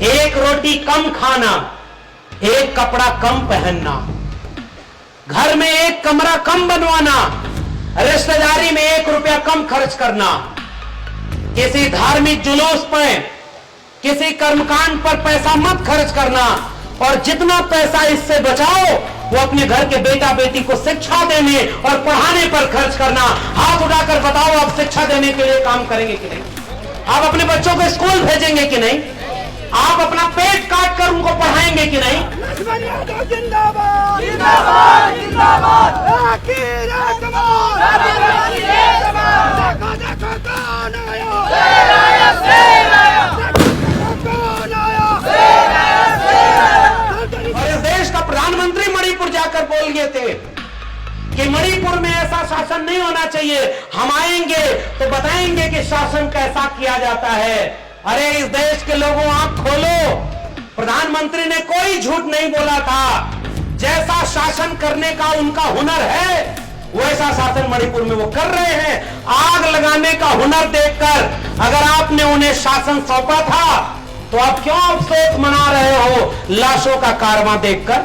एक रोटी कम खाना, एक कपड़ा कम पहनना, घर में एक कमरा कम बनवाना, रिश्तेदारी में 1 रुपया कम खर्च करना, किसी धार्मिक जुलूस पर, किसी कर्मकांड पर पैसा मत खर्च करना, और जितना पैसा इससे बचाओ वो अपने घर के बेटा बेटी को शिक्षा देने और पढ़ाने पर खर्च करना। हाथ उठाकर बताओ, आप शिक्षा देने के लिए काम करेंगे कि नहीं? आप अपने बच्चों को स्कूल भेजेंगे कि नहीं? आप अपना पेट काट कर उनको पढ़ाएंगे कि नहीं? जिंदाबाद जिंदाबाद जिंदाबाद। और इस देश का प्रधानमंत्री मणिपुर जाकर बोल गए थे कि मणिपुर में ऐसा शासन नहीं होना चाहिए, हम आएंगे तो बताएंगे कि शासन कैसा किया जाता है। अरे इस देश के लोगों, आंख खोलो, प्रधानमंत्री ने कोई झूठ नहीं बोला था। जैसा शासन करने का उनका हुनर है वैसा शासन मणिपुर में वो कर रहे हैं। आग लगाने का हुनर देखकर अगर आपने उन्हें शासन सौंपा था तो आप क्यों अफसोस मना रहे हो लाशों का कारवां देखकर?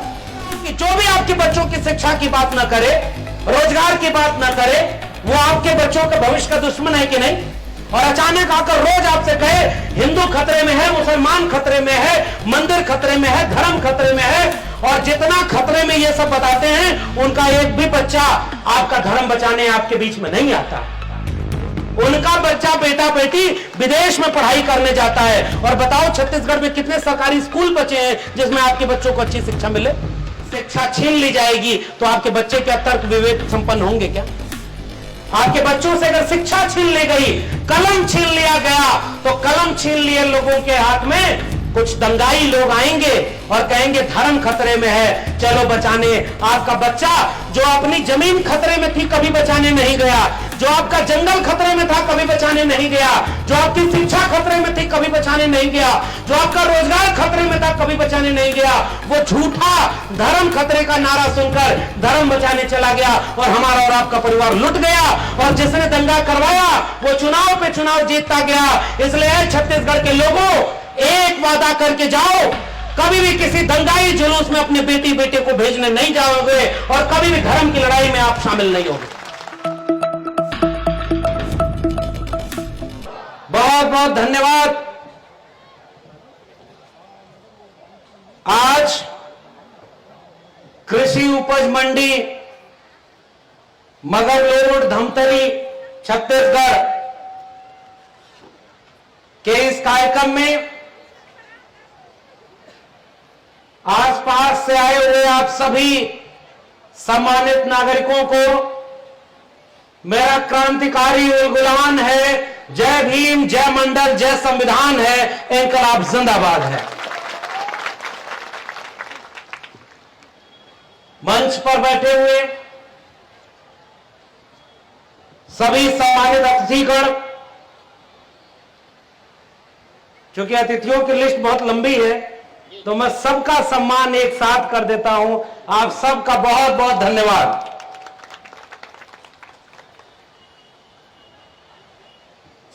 कि जो भी आपके बच्चों की शिक्षा की बात ना करे, रोजगार की बात ना करे, वो आपके बच्चों के भविष्य का दुश्मन है कि नहीं? और अचानक आकर रोज आपसे कहे हिंदू खतरे में है, मुसलमान खतरे में है, मंदिर खतरे में है, धर्म खतरे में है, और जितना खतरे में ये सब बताते हैं उनका एक भी बच्चा आपका धर्म बचाने आपके बीच में नहीं आता। उनका बच्चा बेटा बेटी विदेश में पढ़ाई करने जाता है। और बताओ छत्तीसगढ़ में कितने सरकारी स्कूल बचे हैं जिसमें आपके बच्चों को अच्छी शिक्षा मिले? शिक्षा छीन ली जाएगी तो आपके बच्चे क्या तर्क विवेक संपन्न होंगे क्या? आपके बच्चों से अगर शिक्षा छीन ली गई, कलम छीन लिया गया, तो कलम छीन लिए लोगों के हाथ में कुछ दंगाई लोग आएंगे और कहेंगे धर्म खतरे में है, चलो बचाने। आपका बच्चा जो अपनी जमीन खतरे में थी कभी बचाने नहीं गया, जो आपका जंगल खतरे में था कभी बचाने नहीं गया, जो आपकी शिक्षा खतरे में थी कभी बचाने नहीं गया, जो आपका रोजगार खतरे में था कभी बचाने नहीं गया। वो झूठा धर्म खतरे का नारा सुनकर धर्म बचाने चला गया और हमारा और आपका परिवार लुट गया। और जिसने दंगा करवाया वो चुनाव पे चुनाव जीतता गया। इसलिए छत्तीसगढ़ के लोगों, एक वादा करके जाओ, कभी भी किसी दंगाई जुलूस में अपने बेटी बेटे को भेजने नहीं जाओगे और कभी भी धर्म की लड़ाई में आप शामिल नहीं होगे। बहुत बहुत धन्यवाद। आज कृषि उपज मंडी मगरलोड धमतरी छत्तीसगढ़ के इस कार्यक्रम में आसपास से आए हुए आप सभी सम्मानित नागरिकों को मेरा क्रांतिकारी उलगुलान है, जय भीम, जय मंडल, जय संविधान है, इंकलाब जिंदाबाद है। मंच पर बैठे हुए सभी सम्मानित अतिथिगण, चूंकि अतिथियों की लिस्ट बहुत लंबी है तो मैं सबका सम्मान एक साथ कर देता हूं। आप सबका बहुत बहुत धन्यवाद।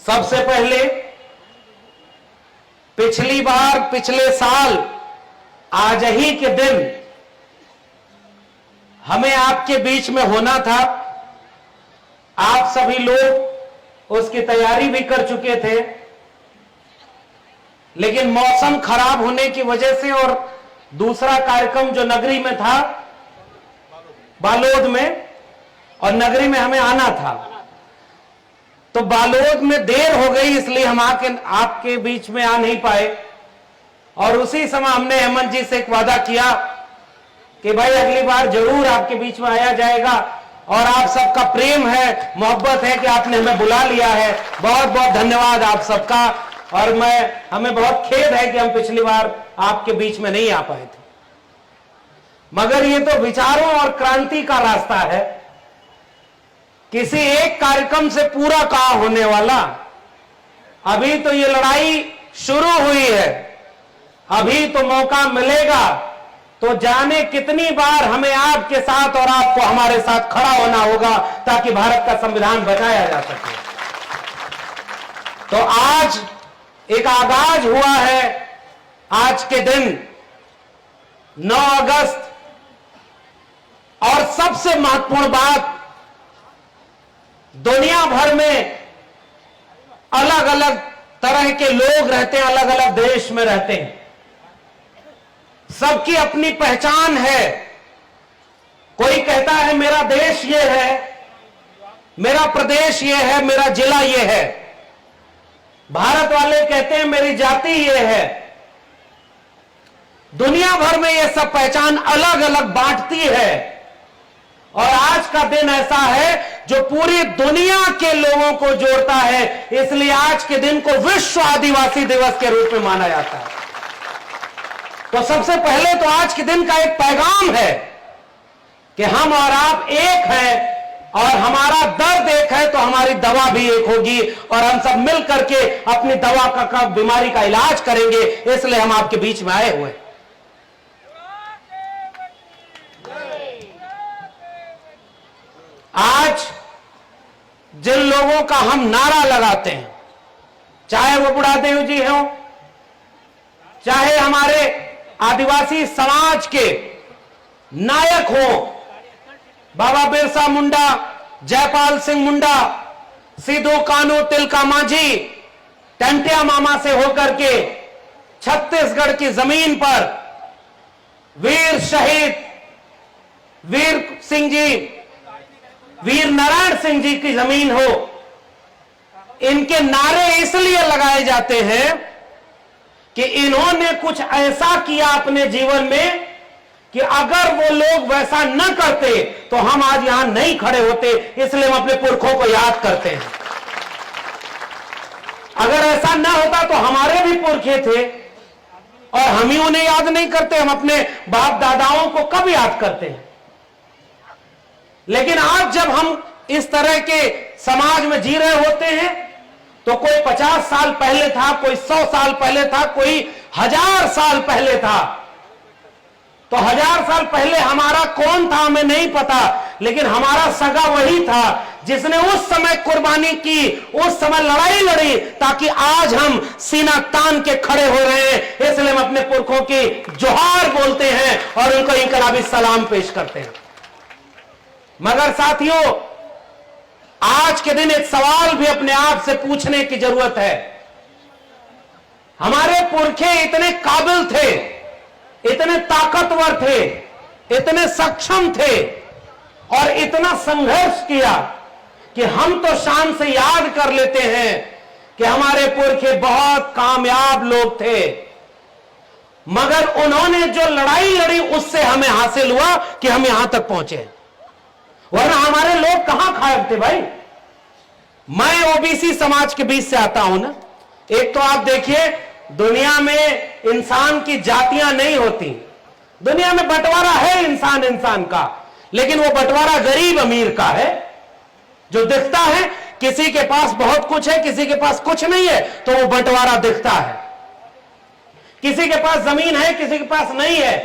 सबसे पहले पिछली बार, पिछले साल आज ही के दिन हमें आपके बीच में होना था। आप सभी लोग उसकी तैयारी भी कर चुके थे, लेकिन मौसम खराब होने की वजह से और दूसरा कार्यक्रम जो नगरी में था, बालोद में, और नगरी में हमें आना था, तो बालोद में देर हो गई, इसलिए हम आपके बीच में आ नहीं पाए। और उसी समय हमने हेमंत जी से एक वादा किया कि भाई अगली बार जरूर आपके बीच में आया जाएगा। और आप सबका प्रेम है, मोहब्बत है कि आपने हमें बुला लिया है। बहुत बहुत धन्यवाद आप सबका। और हमें बहुत खेद है कि हम पिछली बार आपके बीच में नहीं आ पाए थे, मगर ये तो विचारों और क्रांति का रास्ता है। किसी एक कार्यक्रम से पूरा कहाँ होने वाला। अभी तो ये लड़ाई शुरू हुई है, अभी तो मौका मिलेगा तो जाने कितनी बार हमें आपके साथ और आपको हमारे साथ खड़ा होना होगा ताकि भारत का संविधान बचाया जा सके। तो आज एक आगाज हुआ है आज के दिन 9 अगस्त और सबसे महत्वपूर्ण बात, दुनिया भर में अलग अलग तरह के लोग रहते हैं, अलग अलग देश में रहते हैं, सबकी अपनी पहचान है। कोई कहता है मेरा देश ये है, मेरा प्रदेश ये है, मेरा जिला ये है। भारत वाले कहते हैं मेरी जाति ये है। दुनिया भर में ये सब पहचान अलग अलग बांटती है, और आज का दिन ऐसा है जो पूरी दुनिया के लोगों को जोड़ता है। इसलिए आज के दिन को विश्व आदिवासी दिवस के रूप में माना जाता है। तो सबसे पहले तो आज के दिन का एक पैगाम है कि हम और आप एक हैं, और हमारा दर्द एक है तो हमारी दवा भी एक होगी, और हम सब मिल करके अपनी दवा का बीमारी का इलाज करेंगे। इसलिए हम आपके बीच में आए हुए हैं। आज जिन लोगों का हम नारा लगाते हैं, चाहे वो बुढ़ादेव जी हों, चाहे हमारे आदिवासी समाज के नायक हों, बाबा बिरसा मुंडा, जयपाल सिंह मुंडा, सिद्धू कान्हू तिलका मांझी, टंटिया मामा से होकर के छत्तीसगढ़ की जमीन पर वीर शहीद वीर सिंह जी, वीर नारायण सिंह जी की जमीन हो, इनके नारे इसलिए लगाए जाते हैं कि इन्होंने कुछ ऐसा किया अपने जीवन में कि अगर वो लोग वैसा न करते तो हम आज यहां नहीं खड़े होते। इसलिए हम अपने पुरखों को याद करते हैं। अगर ऐसा न होता तो हमारे भी पुरखे थे, और हम ही उन्हें याद नहीं करते। हम अपने बाप दादाओं को कब याद करते हैं? लेकिन आज जब हम इस तरह के समाज में जी रहे होते हैं, तो कोई 50 साल पहले था, कोई 100 साल पहले था, कोई 1000 साल पहले था। तो 1000 साल पहले हमारा कौन था हमें नहीं पता, लेकिन हमारा सगा वही था जिसने उस समय कुर्बानी की, उस समय लड़ाई लड़ी, ताकि आज हम सीना तान के खड़े हो रहे हैं। इसलिए हम अपने पुरखों की जोहार बोलते हैं और उनको इनकलाबी सलाम पेश करते हैं। मगर साथियों, आज के दिन एक सवाल भी अपने आप से पूछने की जरूरत है। हमारे पुरखे इतने काबिल थे, इतने ताकतवर थे, इतने सक्षम थे, और इतना संघर्ष किया कि हम तो शान से याद कर लेते हैं कि हमारे पुरखे बहुत कामयाब लोग थे। मगर उन्होंने जो लड़ाई लड़ी उससे हमें हासिल हुआ कि हम यहां तक पहुंचे, वरना हमारे लोग कहां खायब थे भाई। मैं ओबीसी समाज के बीच से आता हूं ना। एक तो आप देखिए, दुनिया में इंसान की जातियां नहीं होती, दुनिया में बंटवारा है इंसान इंसान का, लेकिन वो बंटवारा गरीब अमीर का है। जो दिखता है किसी के पास बहुत कुछ है, किसी के पास कुछ नहीं है, तो वो बंटवारा दिखता है। किसी के पास जमीन है, किसी के पास नहीं है,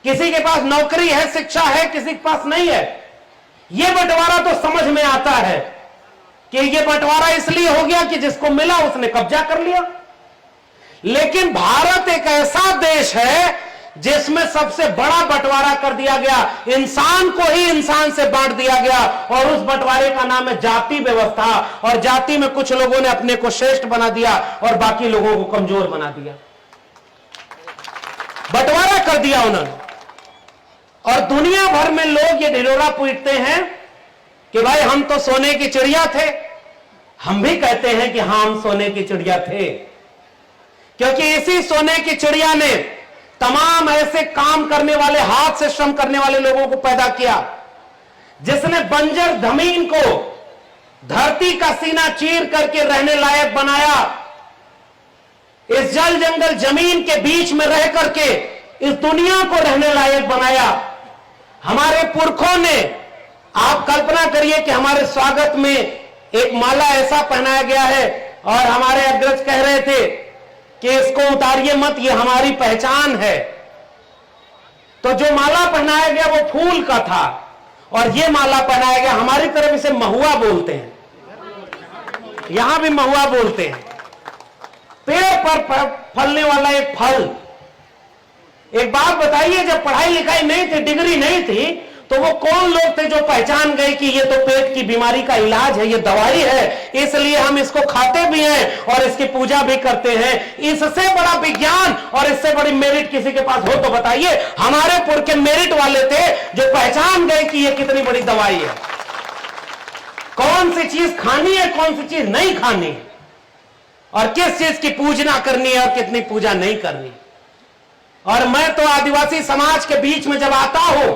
किसी के पास नौकरी है, शिक्षा है, किसी के पास नहीं है। ये बंटवारा तो समझ में आता है कि ये बंटवारा इसलिए हो गया कि जिसको मिला उसने कब्जा कर लिया। लेकिन भारत एक ऐसा देश है जिसमें सबसे बड़ा बंटवारा कर दिया गया, इंसान को ही इंसान से बांट दिया गया, और उस बंटवारे का नाम है जाति व्यवस्था। और जाति में कुछ लोगों ने अपने को श्रेष्ठ बना दिया और बाकी लोगों को कमजोर बना दिया। बंटवारा कर दिया उन्होंने। और दुनिया भर में लोग ये ढिढोरा पीटते हैं कि भाई हम तो सोने की चिड़िया थे। हम भी कहते हैं कि हाँ, हम सोने की चिड़िया थे, क्योंकि इसी सोने की चिड़िया ने तमाम ऐसे काम करने वाले, हाथ से श्रम करने वाले लोगों को पैदा किया, जिसने बंजर जमीन को धरती का सीना चीर करके रहने लायक बनाया। इस जल जंगल जमीन के बीच में रह करके इस दुनिया को रहने लायक बनाया। हमारे पुरखों ने, आप कल्पना करिए कि हमारे स्वागत में एक माला ऐसा पहनाया गया है, और हमारे अग्रज कह रहे थे कि इसको उतारिए मत, ये हमारी पहचान है। तो जो माला पहनाया गया वो फूल का था, और ये माला पहनाया गया, हमारी तरफ इसे महुआ बोलते हैं, यहां भी महुआ बोलते हैं। पेड़ पर फलने वाला एक फल। एक बात बताइए, जब पढ़ाई लिखाई नहीं थी, डिग्री नहीं थी, तो वो कौन लोग थे जो पहचान गए कि ये तो पेट की बीमारी का इलाज है, ये दवाई है, इसलिए हम इसको खाते भी हैं और इसकी पूजा भी करते हैं। इससे बड़ा विज्ञान और इससे बड़ी मेरिट किसी के पास हो तो बताइए। हमारे पुर के मेरिट वाले थे जो पहचान गए कि ये कितनी बड़ी दवाई है, कौन सी चीज खानी है, कौन सी चीज नहीं खानी है, और किस चीज की पूजना करनी है और कितनी पूजा नहीं करनी। और मैं तो आदिवासी समाज के बीच में जब आता हूं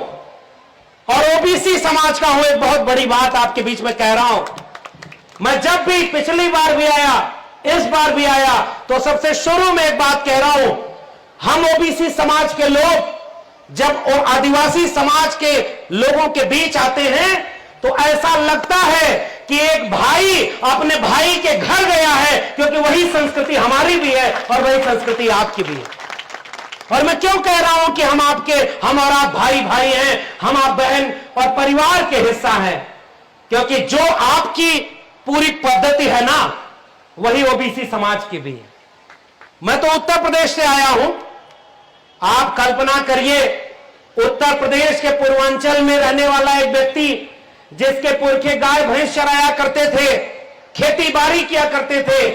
और ओबीसी समाज का हूं, एक बहुत बड़ी बात आपके बीच में कह रहा हूं। मैं जब भी पिछली बार भी आया, इस बार भी आया, तो सबसे शुरू में एक बात कह रहा हूं, हम ओबीसी समाज के लोग जब आदिवासी समाज के लोगों के बीच आते हैं तो ऐसा लगता है कि एक भाई अपने भाई के घर गया है, क्योंकि वही संस्कृति हमारी भी है और वही संस्कृति आपकी भी है। और मैं क्यों कह रहा हूं कि हम और आप भाई भाई हैं, हम आप बहन और परिवार के हिस्सा हैं, क्योंकि जो आपकी पूरी पद्धति है ना, वही ओबीसी समाज की भी है। मैं तो उत्तर प्रदेश से आया हूं। आप कल्पना करिए, उत्तर प्रदेश के पूर्वांचल में रहने वाला एक व्यक्ति, जिसके पुरखे गाय भैंस चराया करते थे, खेती बाड़ी किया करते थे,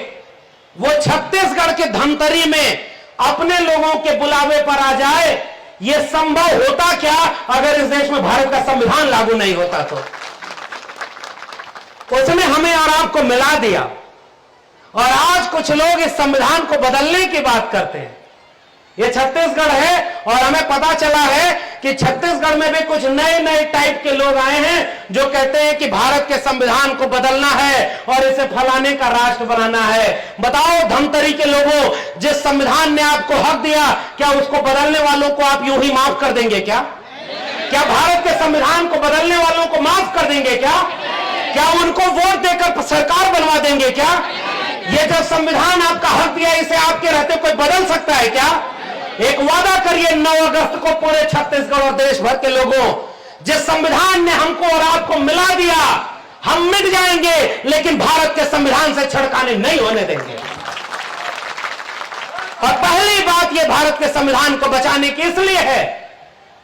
वो छत्तीसगढ़ के धमतरी में अपने लोगों के बुलावे पर आ जाए। यह संभव होता क्या अगर इस देश में भारत का संविधान लागू नहीं होता तो? उसने हमें और आपको मिला दिया, और आज कुछ लोग इस संविधान को बदलने की बात करते हैं। यह छत्तीसगढ़ है और हमें पता चला है कि छत्तीसगढ़ में भी कुछ नए नए टाइप के लोग आए हैं जो कहते हैं कि भारत के संविधान को बदलना है और इसे फलाने का राष्ट्र बनाना है। बताओ धमतरी के लोगों, जिस संविधान ने आपको हक दिया, क्या उसको बदलने वालों को आप यूं ही माफ कर देंगे क्या? क्या भारत के संविधान को बदलने वालों को माफ कर देंगे क्या? क्या उनको वोट देकर सरकार बनवा देंगे क्या? ये जो संविधान आपका हक दिया, इसे आपके रहते कोई बदल सकता है क्या? एक वादा करिए 9 अगस्त को पूरे छत्तीसगढ़ और देश भर के लोगों, जिस संविधान ने हमको और आपको मिला दिया, हम मिट जाएंगे लेकिन भारत के संविधान से छड़काने नहीं होने देंगे। और पहली बात यह भारत के संविधान को बचाने की इसलिए है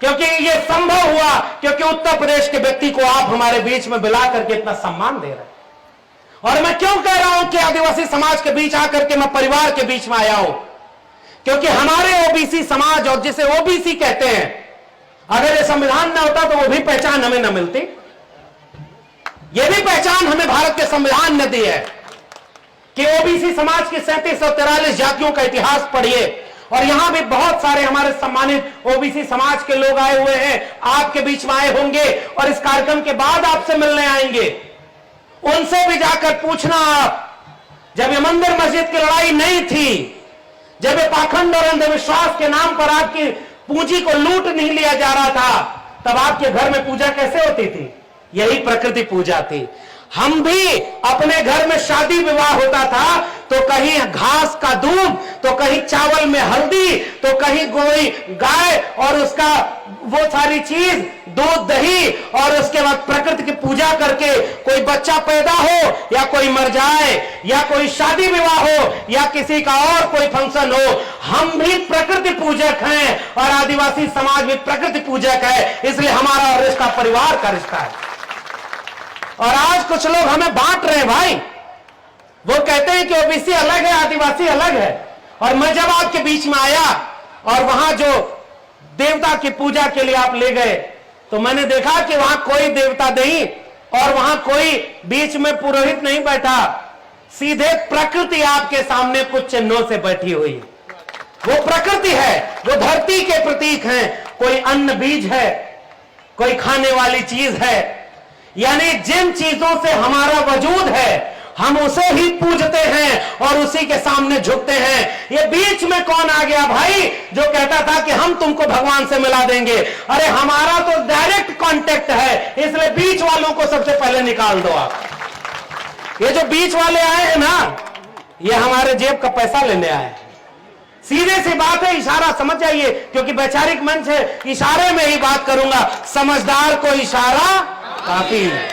क्योंकि यह संभव हुआ क्योंकि उत्तर प्रदेश के व्यक्ति को आप हमारे बीच में बुला करके इतना सम्मान दे रहे हैं। और मैं क्यों कह रहा हूं कि आदिवासी समाज के बीच आकर के मैं परिवार के बीच में आया हूं, क्योंकि हमारे ओबीसी समाज और जिसे ओबीसी कहते हैं, अगर ये संविधान न होता तो वो भी पहचान हमें न मिलती। ये भी पहचान हमें भारत के संविधान ने दी है कि ओबीसी समाज की 3743 जातियों का इतिहास पढ़िए। और यहां भी बहुत सारे हमारे सम्मानित ओबीसी समाज के लोग आए हुए हैं, आपके बीच में आए होंगे और इस कार्यक्रम के बाद आपसे मिलने आएंगे। उनसे भी जाकर पूछना आप, जब ये मंदिर मस्जिद की लड़ाई नहीं थी, जब ये पाखंड और अंधविश्वास के नाम पर आपकी पूंजी को लूट नहीं लिया जा रहा था, तब आपके घर में पूजा कैसे होती थी? यही प्रकृति पूजा थी। हम भी अपने घर में शादी विवाह होता था तो कहीं घास का दूध, तो कहीं चावल में हल्दी, तो कहीं कोई गाय और उसका वो सारी चीज, दूध दही, और उसके बाद प्रकृति की पूजा करके कोई बच्चा पैदा हो या कोई मर जाए या कोई शादी विवाह हो या किसी का और कोई फंक्शन हो, हम भी प्रकृति पूजक हैं और आदिवासी समाज भी प्रकृति पूजक है। इसलिए हमारा और रिश्ता परिवार का रिश्ता है। और आज कुछ लोग हमें बांट रहे हैं भाई, वो कहते हैं कि ओबीसी अलग है, आदिवासी अलग है। और मैं जब आपके बीच में आया और वहां जो देवता की पूजा के लिए आप ले गए, तो मैंने देखा कि वहां कोई देवता नहीं और वहां कोई बीच में पुरोहित नहीं बैठा, सीधे प्रकृति आपके सामने कुछ चिन्हों से बैठी हुई है। वो प्रकृति है, वो धरती के प्रतीक हैं। कोई अन्न बीज है, कोई खाने वाली चीज है, यानी जिन चीजों से हमारा वजूद है हम उसे ही पूजते हैं और उसी के सामने झुकते हैं। ये बीच में कौन आ गया भाई जो कहता था कि हम तुमको भगवान से मिला देंगे? अरे हमारा तो डायरेक्ट कांटेक्ट है, इसलिए बीच वालों को सबसे पहले निकाल दो आप। ये जो बीच वाले आए हैं ना, ये हमारे जेब का पैसा लेने आए। सीधे सी बात है, इशारा समझ जाइए, क्योंकि वैचारिक मंच है, इशारे में ही बात करूंगा। समझदार को इशारा काफी है।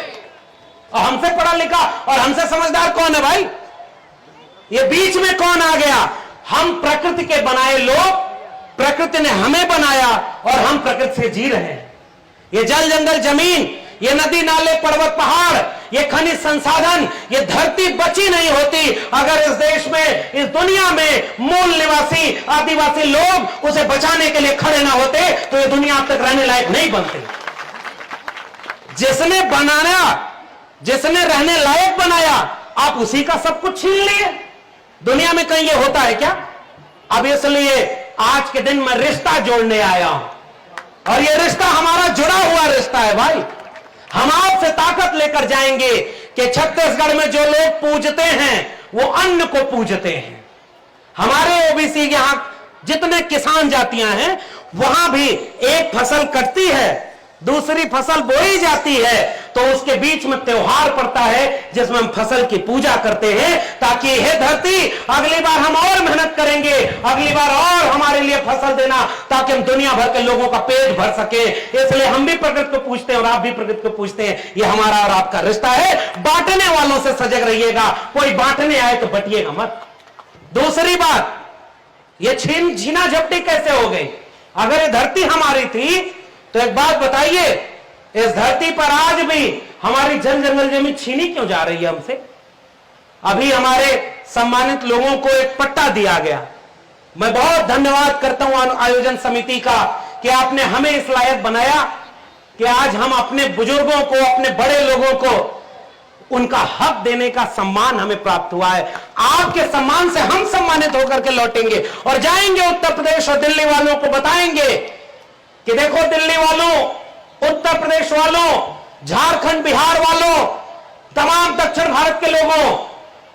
और हमसे पढ़ा लिखा और हमसे समझदार कौन है भाई? ये बीच में कौन आ गया? हम प्रकृति के बनाए लोग, प्रकृति ने हमें बनाया और हम प्रकृति से जी रहे हैं। ये जल जंगल जमीन, ये नदी नाले पर्वत पहाड़, ये खनिज संसाधन, ये धरती बची नहीं होती अगर इस देश में, इस दुनिया में मूल निवासी आदिवासी लोग उसे बचाने के लिए खड़े ना होते तो ये दुनिया अब तक रहने लायक नहीं बनती। जिसने बनाया, जिसने रहने लायक बनाया, आप उसी का सब कुछ छीन लिए। दुनिया में कहीं ये होता है क्या? अब इसलिए आज के दिन मैं रिश्ता जोड़ने आया हूं और ये रिश्ता हमारा जुड़ा हुआ रिश्ता है भाई। हम आपसे ताकत लेकर जाएंगे कि छत्तीसगढ़ में जो लोग पूजते हैं वो अन्न को पूजते हैं। हमारे ओबीसी यहां जितने किसान जातियां हैं वहां भी एक फसल कटती है, दूसरी फसल बोई जाती है, तो उसके बीच में त्योहार पड़ता है जिसमें हम फसल की पूजा करते हैं ताकि हे धरती अगली बार हम और मेहनत करेंगे, अगली बार और हमारे लिए फसल देना ताकि हम दुनिया भर के लोगों का पेट भर सके। इसलिए हम भी प्रकृति को पूछते हैं और आप भी प्रकृति को पूछते हैं। ये हमारा और आपका रिश्ता है। बांटने वालों से सजग रहिएगा, कोई बांटने आए तो बटिएगा मत। दूसरी बात, ये छीना झपटी कैसे हो गई? अगर ये धरती हमारी थी तो एक बात बताइए, इस धरती पर आज भी हमारी जल जंगल जमीन छीनी क्यों जा रही है हमसे? अभी हमारे सम्मानित लोगों को एक पट्टा दिया गया। मैं बहुत धन्यवाद करता हूं आयोजन समिति का कि आपने हमें इस लायक बनाया कि आज हम अपने बुजुर्गों को, अपने बड़े लोगों को उनका हक देने का सम्मान हमें प्राप्त हुआ है। आपके सम्मान से हम सम्मानित होकर के लौटेंगे और जाएंगे उत्तर प्रदेश और दिल्ली वालों को बताएंगे कि देखो दिल्ली वालों, उत्तर प्रदेश वालों, झारखंड बिहार वालों, तमाम दक्षिण भारत के लोगों,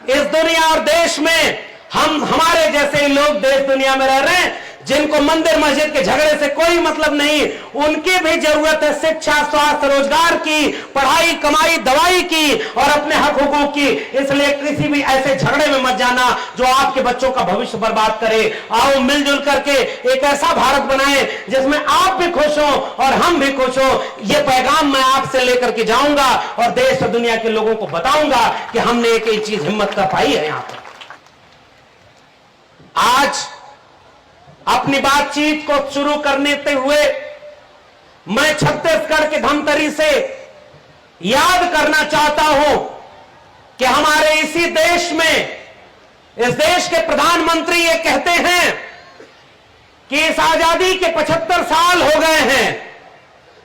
इस दुनिया और देश में हमारे जैसे लोग देश दुनिया में रह रहे हैं जिनको मंदिर मस्जिद के झगड़े से कोई मतलब नहीं, उनकी भी जरूरत है शिक्षा, स्वास्थ्य, रोजगार की, पढ़ाई, कमाई, दवाई की और अपने हक हुकूक की। इसलिए किसी भी ऐसे झगड़े में मत जाना जो आपके बच्चों का भविष्य बर्बाद करे। आओ मिलजुल करके एक ऐसा भारत बनाएं जिसमें आप भी खुश हो और हम भी खुश हो। यह पैगाम मैं आपसे लेकर के जाऊंगा और देश और दुनिया के लोगों को बताऊंगा कि हमने एक ही चीज हिम्मत कर पाई है। यहां पर आज अपनी बातचीत को शुरू करने हुए मैं छत्तीसगढ़ के धमतरी से याद करना चाहता हूं कि हमारे इसी देश में, इस देश के प्रधानमंत्री ये कहते हैं कि इस आजादी के 75 साल हो गए हैं,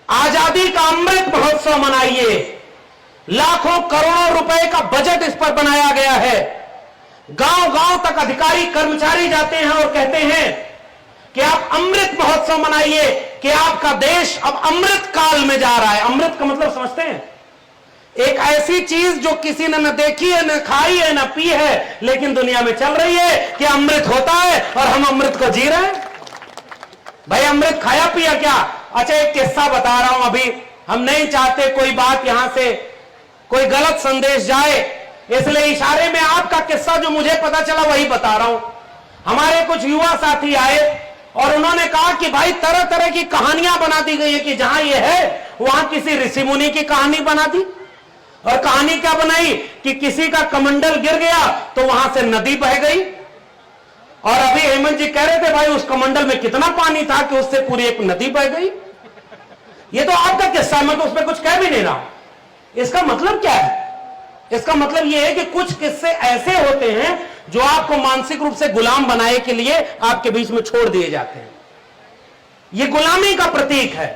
आजादी का अमृत महोत्सव मनाइए। लाखों करोड़ों रुपए का बजट इस पर बनाया गया है। गांव गांव तक अधिकारी कर्मचारी जाते हैं और कहते हैं कि आप अमृत महोत्सव मनाइए कि आपका देश अब अमृत काल में जा रहा है। अमृत का मतलब समझते हैं? एक ऐसी चीज जो किसी ने न देखी है, न खाई है, न पी है, लेकिन दुनिया में चल रही है कि अमृत होता है और हम अमृत को जी रहे हैं। भाई अमृत खाया पिया क्या? अच्छा एक किस्सा बता रहा हूं। अभी हम नहीं चाहते कोई बात यहां से कोई गलत संदेश जाए, इसलिए इशारे में आपका किस्सा जो मुझे पता चला वही बता रहा हूं। हमारे कुछ युवा साथी आए और उन्होंने कहा कि भाई तरह तरह की कहानियां बना दी गई है कि जहां ये है वहां किसी ऋषि मुनि की कहानी बना दी। और कहानी क्या बनाई कि किसी का कमंडल गिर गया तो वहां से नदी बह गई। और अभी हेमंत जी कह रहे थे भाई उस कमंडल में कितना पानी था कि उससे पूरी एक नदी बह गई। ये तो आपका किस्सा, मैं तो उसमें कुछ कह भी नहीं रहा हूं। इसका मतलब क्या है? इसका मतलब यह है कि कुछ किस्से ऐसे होते हैं जो आपको मानसिक रूप से गुलाम बनाने के लिए आपके बीच में छोड़ दिए जाते हैं। यह गुलामी का प्रतीक है।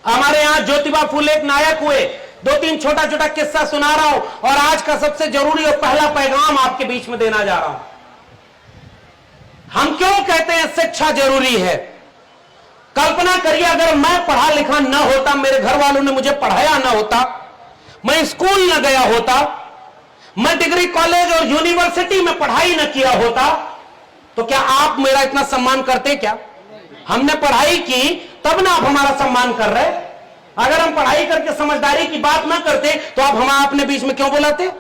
हमारे यहां ज्योतिबा फूले एक नायक हुए। 2-3 छोटा छोटा किस्सा सुना रहा हूं और आज का सबसे जरूरी और पहला पैगाम आपके बीच में देना जा रहा हूं। हम क्यों कहते हैं शिक्षा जरूरी है? कल्पना करिए अगर मैं पढ़ा लिखा न होता, मेरे घर वालों ने मुझे पढ़ाया न होता, मैं स्कूल न गया होता, मैं डिग्री कॉलेज और यूनिवर्सिटी में पढ़ाई न किया होता, तो क्या आप मेरा इतना सम्मान करते? क्या हमने पढ़ाई की तब ना आप हमारा सम्मान कर रहे? अगर हम पढ़ाई करके समझदारी की बात ना करते तो आप हमें अपने बीच में क्यों बुलाते?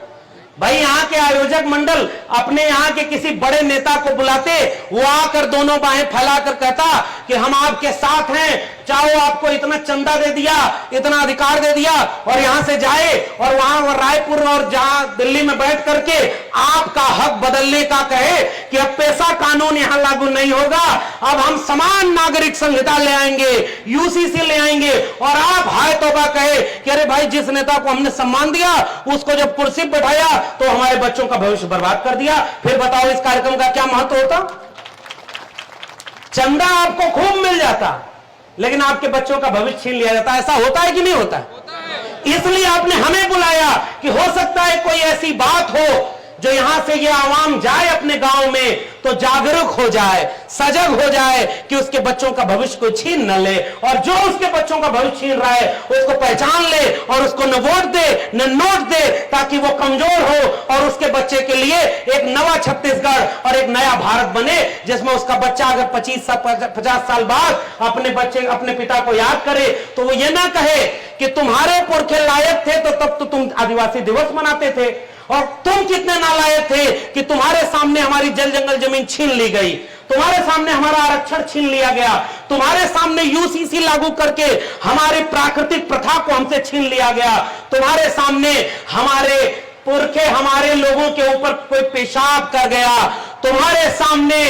भाई यहाँ के आयोजक मंडल अपने यहाँ के किसी बड़े नेता को बुलाते, वो आकर दोनों बाहें फैलाकर कहता कि हम आपके साथ हैं, चाहो आपको इतना चंदा दे दिया, इतना अधिकार दे दिया, और यहां से जाए और वहां रायपुर और जहां दिल्ली में बैठ करके आपका हक बदलने का कहे कि अब पैसा कानून यहां लागू नहीं होगा, अब हम समान नागरिक संहिता ले आएंगे, यूसीसी ले आएंगे, और आप हाय तौबा कहे कि अरे भाई जिस नेता को हमने सम्मान दिया उसको जब कुर्सी पर बैठाया तो हमारे बच्चों का भविष्य बर्बाद कर दिया। फिर बताओ इस कार्यक्रम का क्या महत्व होता? चंदा आपको खूब मिल जाता, लेकिन आपके बच्चों का भविष्य छीन लिया जाता। ऐसा होता है कि नहीं होता? इसलिए आपने हमें बुलाया कि हो सकता है कोई ऐसी बात हो जो यहां से ये आवाम जाए अपने गांव में तो जागरूक हो जाए, सजग हो जाए कि उसके बच्चों का भविष्य कोई छीन न ले, और जो उसके बच्चों का भविष्य छीन रहा है उसको पहचान ले और उसको न वोट दे न नोट दे, ताकि वो कमजोर हो और उसके बच्चे के लिए एक नवा छत्तीसगढ़ और एक नया भारत बने, जिसमें उसका बच्चा अगर 50 साल बाद अपने पिता को याद करे तो वो ये ना कहे कि तुम्हारे पुरखे लायक थे तो तब तो तुम आदिवासी दिवस मनाते थे, और तुम कितने नालायक थे कि तुम्हारे सामने हमारी जल जंगल जमीन छीन ली गई, तुम्हारे सामने हमारा आरक्षण छीन लिया गया, तुम्हारे सामने यूसीसी लागू करके हमारी प्राकृतिक प्रथा को हमसे छीन लिया गया, तुम्हारे सामने हमारे पुरखे हमारे लोगों के ऊपर कोई पेशाब कर गया, तुम्हारे सामने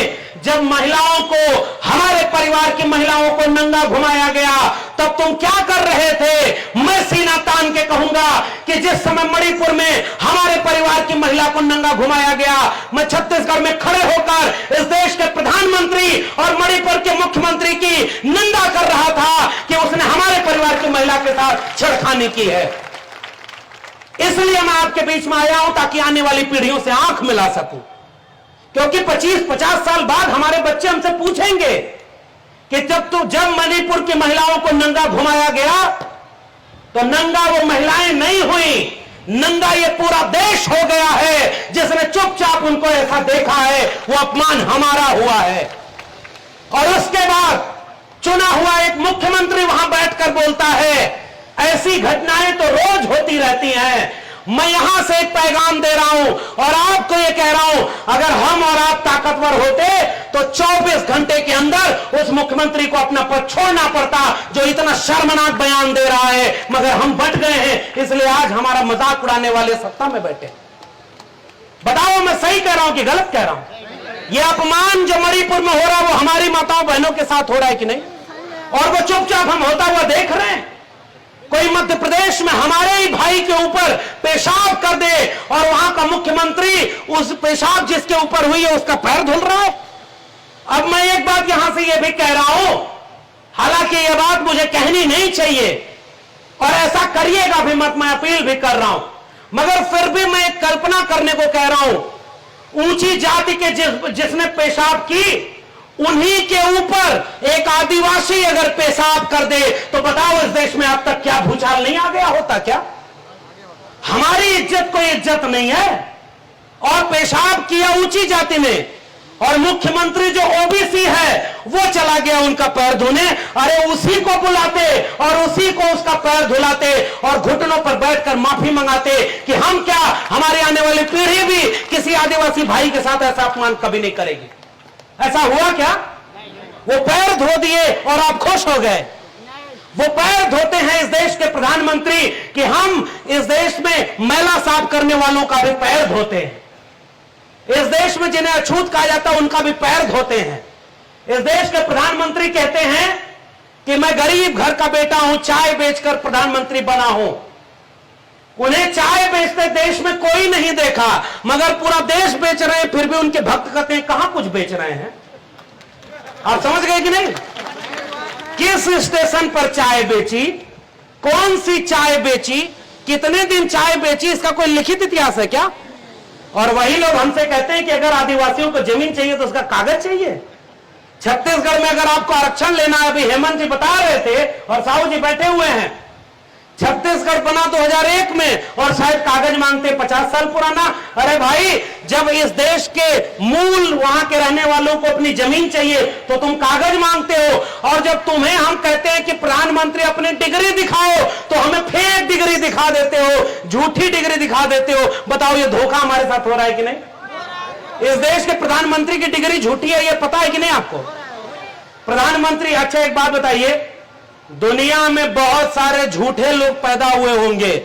जब महिलाओं को, हमारे परिवार की महिलाओं को नंगा घुमाया गया तब तुम क्या कर रहे थे? मैं सीना तान के कहूंगा कि जिस समय मणिपुर में हमारे परिवार की महिला को नंगा घुमाया गया, मैं छत्तीसगढ़ में खड़े होकर इस देश के प्रधानमंत्री और मणिपुर के मुख्यमंत्री की निंदा कर रहा था कि उसने हमारे परिवार की महिला के साथ छेड़खानी की है। इसलिए मैं आपके बीच में आया हूं ताकि आने वाली पीढ़ियों से आंख मिला सकूं, क्योंकि 25-50 साल बाद हमारे बच्चे हमसे पूछेंगे कि जब मणिपुर की महिलाओं को नंगा घुमाया गया तो नंगा वो महिलाएं नहीं हुई, नंगा ये पूरा देश हो गया है जिसने चुपचाप उनको ऐसा देखा है, वो अपमान हमारा हुआ है। और उसके बाद चुना हुआ एक मुख्यमंत्री वहां बैठकर बोलता है ऐसी घटनाएं तो रोज होती रहती हैं। मैं यहां से एक पैगाम दे रहा हूं और आपको यह कह रहा हूं, अगर हम और आप ताकतवर होते तो 24 घंटे के अंदर उस मुख्यमंत्री को अपना पद छोड़ना पड़ता जो इतना शर्मनाक बयान दे रहा है, मगर हम बच गए हैं, इसलिए आज हमारा मजाक उड़ाने वाले सत्ता में बैठे। बताओ मैं सही कह रहा हूं कि गलत कह रहा हूं? यह अपमान जो मणिपुर में हो रहा है वो हमारी माताओं बहनों के साथ हो रहा है कि नहीं? और वो चुपचाप हम होता हुआ देख रहे हैं। कोई मध्य प्रदेश में हमारे ही भाई के ऊपर पेशाब कर दे और वहां का मुख्यमंत्री उस पेशाब जिसके ऊपर हुई है उसका पैर धुल रहा है। अब मैं एक बात यहां से यह भी कह रहा हूं, हालांकि यह बात मुझे कहनी नहीं चाहिए और ऐसा करिएगा भी मत, मैं अपील भी कर रहा हूं, मगर फिर भी मैं एक कल्पना करने को कह रहा हूं। ऊंची जाति के जिसने पेशाब की उन्हीं के ऊपर एक आदिवासी अगर पेशाब कर दे तो बताओ इस देश में अब तक क्या भूचाल नहीं आ गया होता? क्या हमारी इज्जत कोई इज्जत नहीं है? और पेशाब किया ऊंची जाति ने और मुख्यमंत्री जो ओबीसी है वो चला गया उनका पैर धोने, अरे उसी को बुलाते और उसी को उसका पैर धुलाते और घुटनों पर बैठकर माफी मंगाते कि हम क्या, हमारी आने वाली पीढ़ी भी किसी आदिवासी भाई के साथ ऐसा अपमान कभी नहीं करेगी। ऐसा हुआ क्या? वो पैर धो दिए और आप खुश हो गए। वो पैर धोते हैं इस देश के प्रधानमंत्री कि हम इस देश में मैला साफ करने वालों का भी पैर धोते हैं, इस देश में जिन्हें अछूत कहा जाता है उनका भी पैर धोते हैं। इस देश के प्रधानमंत्री कहते हैं कि मैं गरीब घर का बेटा हूं, चाय बेचकर प्रधानमंत्री बना हूं। उन्हें चाय बेचते देश में कोई नहीं देखा, मगर पूरा देश बेच रहे हैं, फिर भी उनके भक्त कहते हैं कहां कुछ बेच रहे हैं। आप समझ गए कि नहीं? किस स्टेशन पर चाय बेची, कौन सी चाय बेची, कितने दिन चाय बेची, इसका कोई लिखित इतिहास है क्या? और वही लोग हमसे कहते हैं कि अगर आदिवासियों को जमीन चाहिए तो उसका कागज चाहिए। छत्तीसगढ़ में अगर आपको आरक्षण लेना है, अभी हेमंत जी बता रहे थे और साहू जी बैठे हुए हैं छत्तीसगढ़ बना 2001 में और शायद कागज मांगते 50 साल पुराना। अरे भाई, जब इस देश के मूल वहां के रहने वालों को अपनी जमीन चाहिए तो तुम कागज मांगते हो, और जब तुम्हें हम कहते हैं कि प्रधानमंत्री अपनी डिग्री दिखाओ तो हमें फेक डिग्री दिखा देते हो, झूठी डिग्री दिखा देते हो। बताओ, ये धोखा हमारे साथ हो रहा है कि नहीं? इस देश के प्रधानमंत्री की डिग्री झूठी है, ये पता है कि नहीं आपको? प्रधानमंत्री, अच्छा एक बात बताइए, दुनिया में बहुत सारे झूठे लोग पैदा हुए होंगे,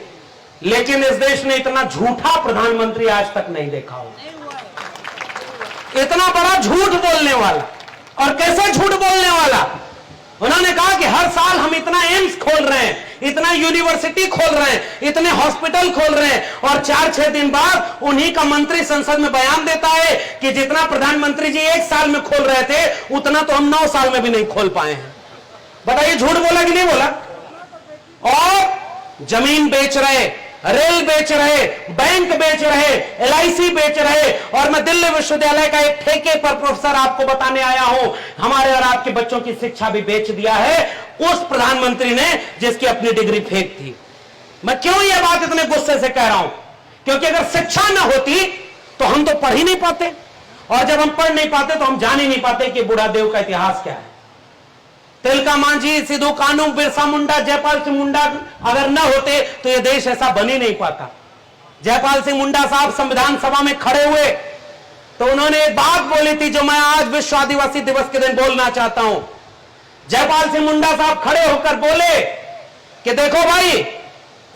लेकिन इस देश ने इतना झूठा प्रधानमंत्री आज तक नहीं देखा होगा। इतना बड़ा झूठ बोलने वाला। और कैसे झूठ बोलने वाला? उन्होंने कहा कि हर साल हम इतना एम्स खोल रहे हैं, इतना यूनिवर्सिटी खोल रहे हैं, इतने हॉस्पिटल खोल रहे हैं, और 4-6 दिन बाद उन्हीं का मंत्री संसद में बयान देता है कि जितना प्रधानमंत्री जी 1 साल में खोल रहे थे उतना तो हम 9 साल में भी नहीं खोल पाए हैं। बताइए, झूठ बोला कि नहीं बोला? और जमीन बेच रहे, रेल बेच रहे, बैंक बेच रहे, LIC बेच रहे, और मैं दिल्ली विश्वविद्यालय का एक ठेके पर प्रोफेसर आपको बताने आया हूं, हमारे और आपके बच्चों की शिक्षा भी बेच दिया है उस प्रधानमंत्री ने जिसकी अपनी डिग्री फेक थी। मैं क्यों यह बात इतने गुस्से से कह रहा हूं? क्योंकि अगर शिक्षा न होती तो हम तो पढ़ ही नहीं पाते, और जब हम पढ़ नहीं पाते तो हम जान ही नहीं पाते कि बूढ़ादेव का इतिहास क्या है। तिलका मांझी, सिद्धू कानू, बिरसा मुंडा, जयपाल सिंह मुंडा अगर न होते तो यह देश ऐसा बन ही नहीं पाता। जयपाल सिंह मुंडा साहब संविधान सभा में खड़े हुए तो उन्होंने एक बात बोली थी जो मैं आज विश्व आदिवासी दिवस के दिन बोलना चाहता हूं। जयपाल सिंह मुंडा साहब खड़े होकर बोले कि देखो भाई,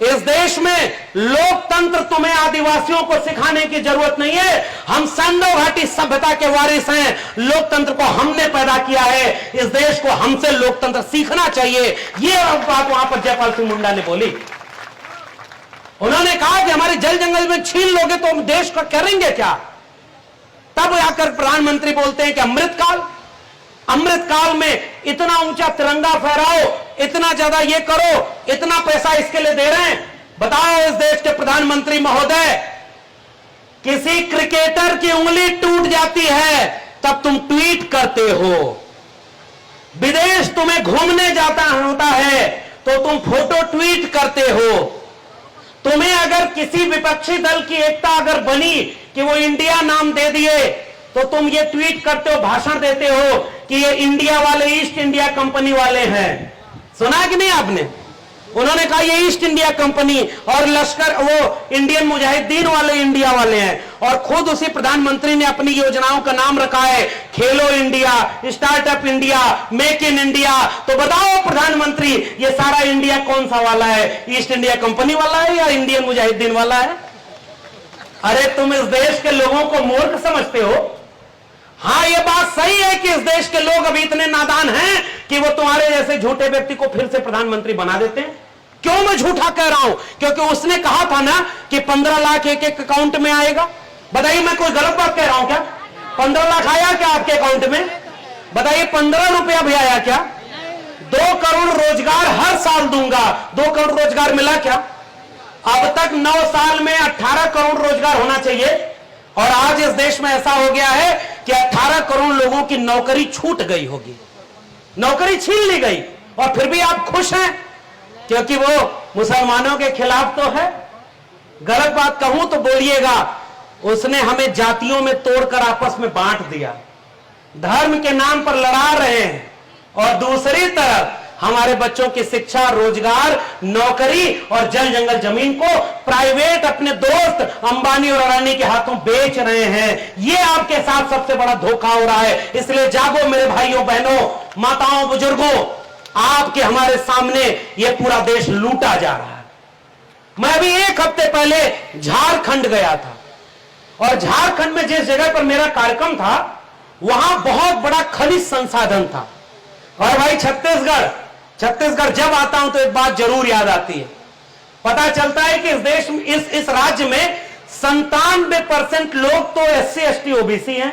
इस देश में लोकतंत्र तुम्हें आदिवासियों को सिखाने की जरूरत नहीं है, हम सिंधु घाटी सभ्यता के वारिस हैं, लोकतंत्र को हमने पैदा किया है, इस देश को हमसे लोकतंत्र सीखना चाहिए। यह बात वहां पर जयपाल सिंह मुंडा ने बोली। उन्होंने कहा कि हमारे जल जंगल में छीन लोगे तो हम देश का करेंगे क्या? तब आकर प्रधानमंत्री बोलते हैं कि अमृतकाल में इतना ऊंचा तिरंगा फहराओ, इतना ज्यादा ये करो, इतना पैसा इसके लिए दे रहे हैं। बताओ इस देश के प्रधानमंत्री महोदय, किसी क्रिकेटर की उंगली टूट जाती है तब तुम ट्वीट करते हो, विदेश तुम्हें घूमने जाता होता है तो तुम फोटो ट्वीट करते हो, तुम्हें अगर किसी विपक्षी दल की एकता अगर बनी कि वो इंडिया नाम दे दिए तो तुम ये ट्वीट करते हो, भाषण देते हो कि ये इंडिया वाले ईस्ट इंडिया कंपनी वाले हैं। सुना कि नहीं आपने? उन्होंने कहा ये ईस्ट इंडिया कंपनी और लश्कर वो इंडियन मुजाहिदीन वाले इंडिया वाले हैं, और खुद उसी प्रधानमंत्री ने अपनी योजनाओं का नाम रखा है खेलो India, startup India, make in India. तो बताओ प्रधानमंत्री, ये सारा इंडिया कौन सा वाला है? ईस्ट इंडिया कंपनी वाला है या इंडियन मुजाहिदीन वाला है? अरे तुम इस देश के लोगों को मूर्ख समझते हो। हाँ, यह बात सही है कि इस देश के लोग अभी इतने नादान हैं कि वो तुम्हारे जैसे झूठे व्यक्ति को फिर से प्रधानमंत्री बना देते हैं। क्यों मैं झूठा कह रहा हूं? क्योंकि उसने कहा था ना कि 15 लाख एक एक अकाउंट में आएगा। बताइए, मैं कोई गलत बात कह रहा हूं क्या? 15 लाख आया क्या आपके अकाउंट में? बताइए, 15 रुपया भी आया क्या? 2 करोड़ रोजगार हर साल दूंगा, 2 करोड़ रोजगार मिला क्या? अब तक 9 साल में 18 करोड़ रोजगार होना चाहिए, और आज इस देश में ऐसा हो गया है कि 18 करोड़ लोगों की नौकरी छूट गई होगी, नौकरी छीन ली गई, और फिर भी आप खुश हैं क्योंकि वो मुसलमानों के खिलाफ तो है। गलत बात कहूं तो बोलिएगा, उसने हमें जातियों में तोड़कर आपस में बांट दिया, धर्म के नाम पर लड़ा रहे हैं, और दूसरी तरफ हमारे बच्चों की शिक्षा, रोजगार, नौकरी और जल जंगल जमीन को प्राइवेट अपने दोस्त अंबानी और अडानी के हाथों बेच रहे हैं। ये आपके साथ सबसे बड़ा धोखा हो रहा है। इसलिए जागो मेरे भाइयों बहनों, माताओं, बुजुर्गों, आपके हमारे सामने ये पूरा देश लूटा जा रहा है। मैं अभी 1 हफ्ते पहले झारखंड गया था, और झारखंड में जिस जगह पर मेरा कार्यक्रम था वहां बहुत बड़ा खनिज संसाधन था। और भाई छत्तीसगढ़ जब आता हूं तो एक बात जरूर याद आती है। पता चलता है कि इस देश में, इस राज्य में 97% लोग तो SC ST OBC हैं,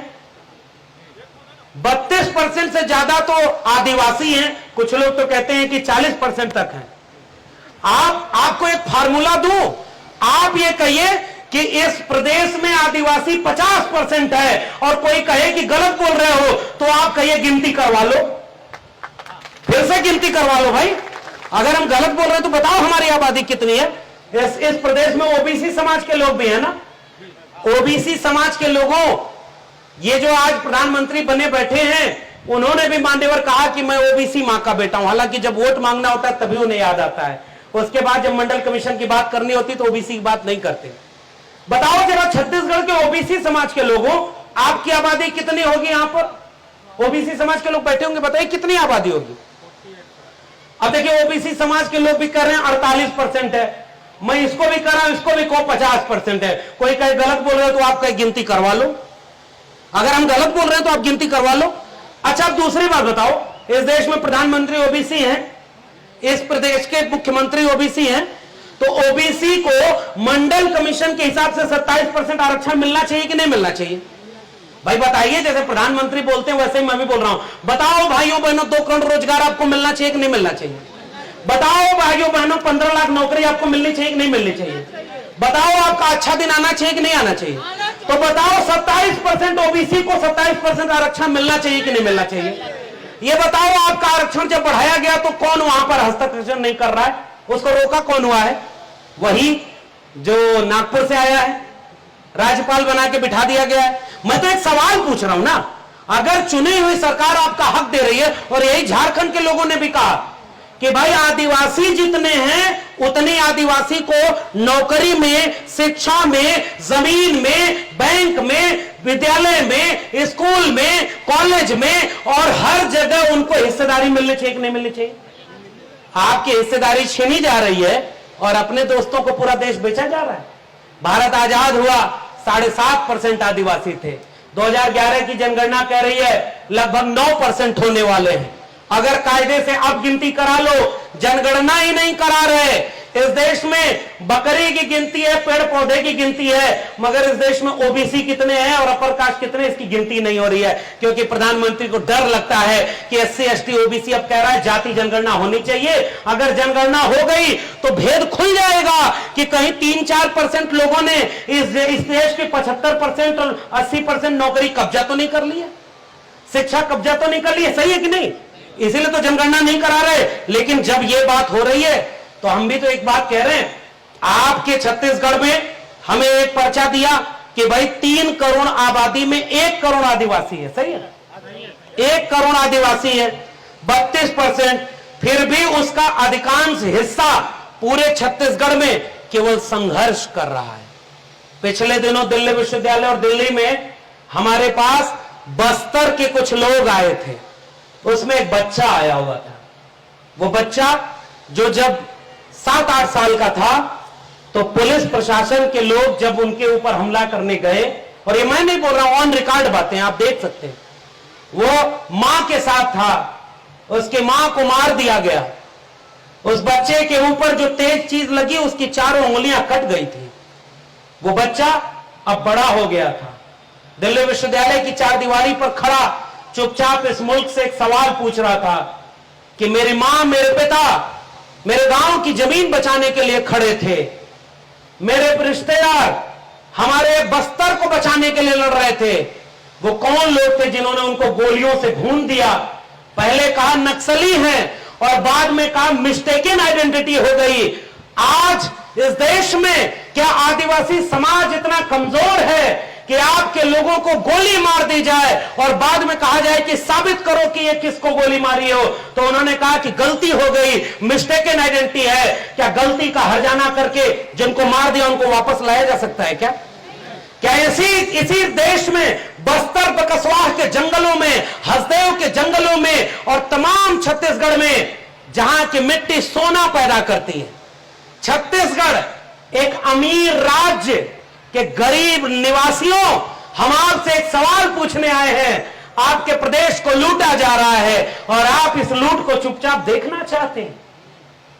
32% से ज्यादा तो आदिवासी हैं, कुछ लोग तो कहते हैं कि 40% तक हैं। आपको एक फार्मूला दूं, आप ये कहिए कि इस प्रदेश में आदिवासी 50% है, और कोई कहे कि गलत बोल रहे हो तो आप कहिए गिनती करवा लो, फिर से गिनती करवा लो भाई। अगर हम गलत बोल रहे हैं तो बताओ हमारी आबादी कितनी है। इस प्रदेश में ओबीसी समाज के लोग भी है ना। ओबीसी समाज के लोगों, ये जो आज प्रधानमंत्री बने बैठे हैं, उन्होंने भी मान्यवर कहा कि मैं ओबीसी मां का बेटा हूं। हालांकि जब वोट मांगना होता है तभी उन्हें याद आता है, उसके बाद जब मंडल कमीशन की बात करनी होती तो ओबीसी की बात नहीं करते। बताओ जरा छत्तीसगढ़ के ओबीसी समाज के लोगों, आपकी आबादी कितनी होगी? यहां पर ओबीसी समाज के लोग बैठे होंगे, बताइए कितनी आबादी होगी। अब देखिए ओबीसी समाज के लोग भी कर रहे हैं 48% है, मैं इसको भी कर रहा हूं, इसको भी को 50% है। कोई कहीं गलत बोल रहे हो तो आप कहीं गिनती करवा लो, अगर हम गलत बोल रहे हैं तो आप गिनती करवा लो। अच्छा अब दूसरी बात बताओ, इस देश में प्रधानमंत्री ओबीसी हैं, इस प्रदेश के मुख्यमंत्री ओबीसी हैं, तो ओबीसी को मंडल कमीशन के हिसाब से 27% आरक्षण मिलना चाहिए कि नहीं मिलना चाहिए? भाई बताइए, जैसे प्रधानमंत्री बोलते हैं वैसे ही मैं भी बोल रहा हूं। बताओ भाइयों बहनों 2 करोड़ रोजगार आपको मिलना चाहिए कि नहीं मिलना चाहिए? बताओ भाइयों बहनों 15 लाख नौकरी आपको मिलनी चाहिए कि नहीं मिलनी चाहिए? बताओ आपका अच्छा दिन आना चाहिए कि नहीं आना चाहिए? तो बताओ 27% ओबीसी को 27% आरक्षण मिलना चाहिए कि नहीं मिलना चाहिए? ये बताओ आपका आरक्षण जब बढ़ाया गया तो कौन वहां पर हस्तक्षेप नहीं कर रहा है? उसको रोका कौन हुआ है? वही जो नागपुर से आया है, राज्यपाल बना के बिठा दिया गया है। मैं तो एक सवाल पूछ रहा हूं ना, अगर चुनी हुई सरकार आपका हक दे रही है, और यही झारखंड के लोगों ने भी कहा कि भाई आदिवासी जितने हैं उतने आदिवासी को नौकरी में, शिक्षा में, जमीन में, बैंक में, विद्यालय में, स्कूल में, कॉलेज में और हर जगह उनको हिस्सेदारी मिलनी चाहिए कि नहीं मिलनी चाहिए? आपकी हिस्सेदारी छीनी जा रही है और अपने दोस्तों को पूरा देश बेचा जा रहा है। भारत आजाद हुआ 7.5% आदिवासी थे, 2011 की जनगणना कह रही है लगभग 9% होने वाले हैं। अगर कायदे से अब गिनती करा लो, जनगणना ही नहीं करा रहे। इस देश में बकरी की गिनती है, पेड़ पौधे की गिनती है, मगर इस देश में ओबीसी कितने हैं और अपर कास्ट कितने, इसकी गिनती नहीं हो रही है। क्योंकि प्रधानमंत्री को डर लगता है कि एससी एसटी ओबीसी अब कह रहा है जाति जनगणना होनी चाहिए। अगर जनगणना हो गई तो भेद खुल जाएगा कि कहीं 3-4% लोगों ने इस देश के 75% और 80% नौकरी कब्जा तो नहीं कर ली है, शिक्षा कब्जा तो नहीं कर ली है। सही है कि नहीं? इसीलिए तो जनगणना नहीं करा रहे। लेकिन जब यह बात हो रही है तो हम भी तो एक बात कह रहे हैं, आपके छत्तीसगढ़ में हमें एक पर्चा दिया कि भाई 3 करोड़ आबादी में 1 करोड़ आदिवासी है। सही है, 1 करोड़ आदिवासी है, 32%, फिर भी उसका अधिकांश हिस्सा पूरे छत्तीसगढ़ में केवल संघर्ष कर रहा है। पिछले दिनों दिल्ली विश्वविद्यालय और दिल्ली में हमारे पास बस्तर के कुछ लोग आए थे, उसमें एक बच्चा आया हुआ था। वो बच्चा जो जब 7-8 साल का था तो पुलिस प्रशासन के लोग जब उनके ऊपर हमला करने गए, और ये मैं नहीं बोल रहा हूं, ऑन रिकॉर्ड बातें आप देख सकते हैं, वो मां के साथ था, उसकी मां को मार दिया गया। उस बच्चे के ऊपर जो तेज चीज लगी उसकी 4 उंगलियां कट गई थी। वो बच्चा अब बड़ा हो गया था, दिल्ली विश्वविद्यालय की 4 दीवारी पर खड़ा चुपचाप इस मुल्क से एक सवाल पूछ रहा था कि मेरी मां, मेरे पिता मेरे गांव की जमीन बचाने के लिए खड़े थे, मेरे रिश्तेदार हमारे बस्तर को बचाने के लिए लड़ रहे थे। वो कौन लोग थे जिन्होंने उनको गोलियों से भून दिया? पहले कहा नक्सली हैं और बाद में कहा मिस्टेकन आइडेंटिटी हो गई। आज इस देश में क्या आदिवासी समाज इतना कमजोर है कि आपके लोगों को गोली मार दी जाए और बाद में कहा जाए कि साबित करो कि ये किसको गोली मारी हो? तो उन्होंने कहा कि गलती हो गई, मिस्टेकन आइडेंटिटी है। क्या गलती का हर्जाना करके जिनको मार दिया उनको वापस लाया जा सकता है क्या? क्या इसी देश में बस्तर बकसवाह के जंगलों में, हसदेव के जंगलों में और तमाम छत्तीसगढ़ में जहां की मिट्टी सोना पैदा करती है, छत्तीसगढ़ एक अमीर राज्य के गरीब निवासियों, हम आपसे एक सवाल पूछने आए हैं। आपके प्रदेश को लूटा जा रहा है और आप इस लूट को चुपचाप देखना चाहते हैं।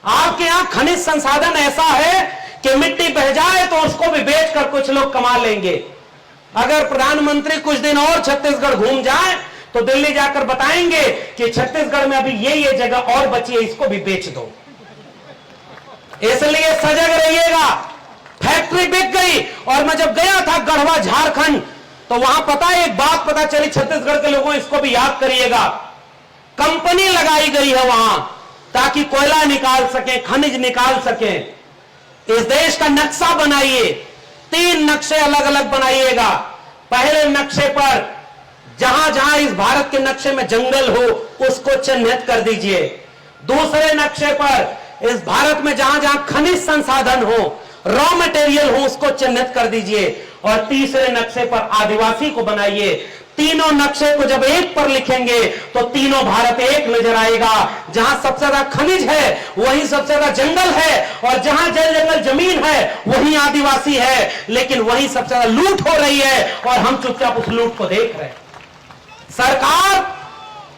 आपके यहां खनिज संसाधन ऐसा है कि मिट्टी बह जाए तो उसको भी बेचकर कुछ लोग कमा लेंगे। अगर प्रधानमंत्री कुछ दिन और छत्तीसगढ़ घूम जाए तो दिल्ली जाकर बताएंगे कि छत्तीसगढ़ में अभी ये जगह और बची है, इसको भी बेच दो। इसलिए सजग रहिएगा। फैक्ट्री बिक गई। और मैं जब गया था गढ़वा झारखंड तो वहां पता है एक बात पता चली, छत्तीसगढ़ के लोगों इसको भी याद करिएगा, कंपनी लगाई गई है वहां ताकि कोयला निकाल सके, खनिज निकाल सके। इस देश का नक्शा बनाइए, 3 नक्शे अलग अलग बनाइएगा। पहले नक्शे पर जहां जहां इस भारत के नक्शे में जंगल हो उसको चिन्हित कर दीजिए। दूसरे नक्शे पर इस भारत में जहां जहां खनिज संसाधन हो, रॉ मटेरियल हो, उसको चिन्हित कर दीजिए। और तीसरे नक्शे पर आदिवासी को बनाइए। तीनों नक्शे को जब एक पर लिखेंगे तो तीनों भारत एक नजर आएगा। जहां सबसे ज्यादा खनिज है वहीं सबसे ज्यादा जंगल है, और जहां जल जंगल जमीन है वहीं आदिवासी है। लेकिन वहीं सबसे ज्यादा लूट हो रही है और हम चुपचाप उस लूट को देख रहे हैं। सरकार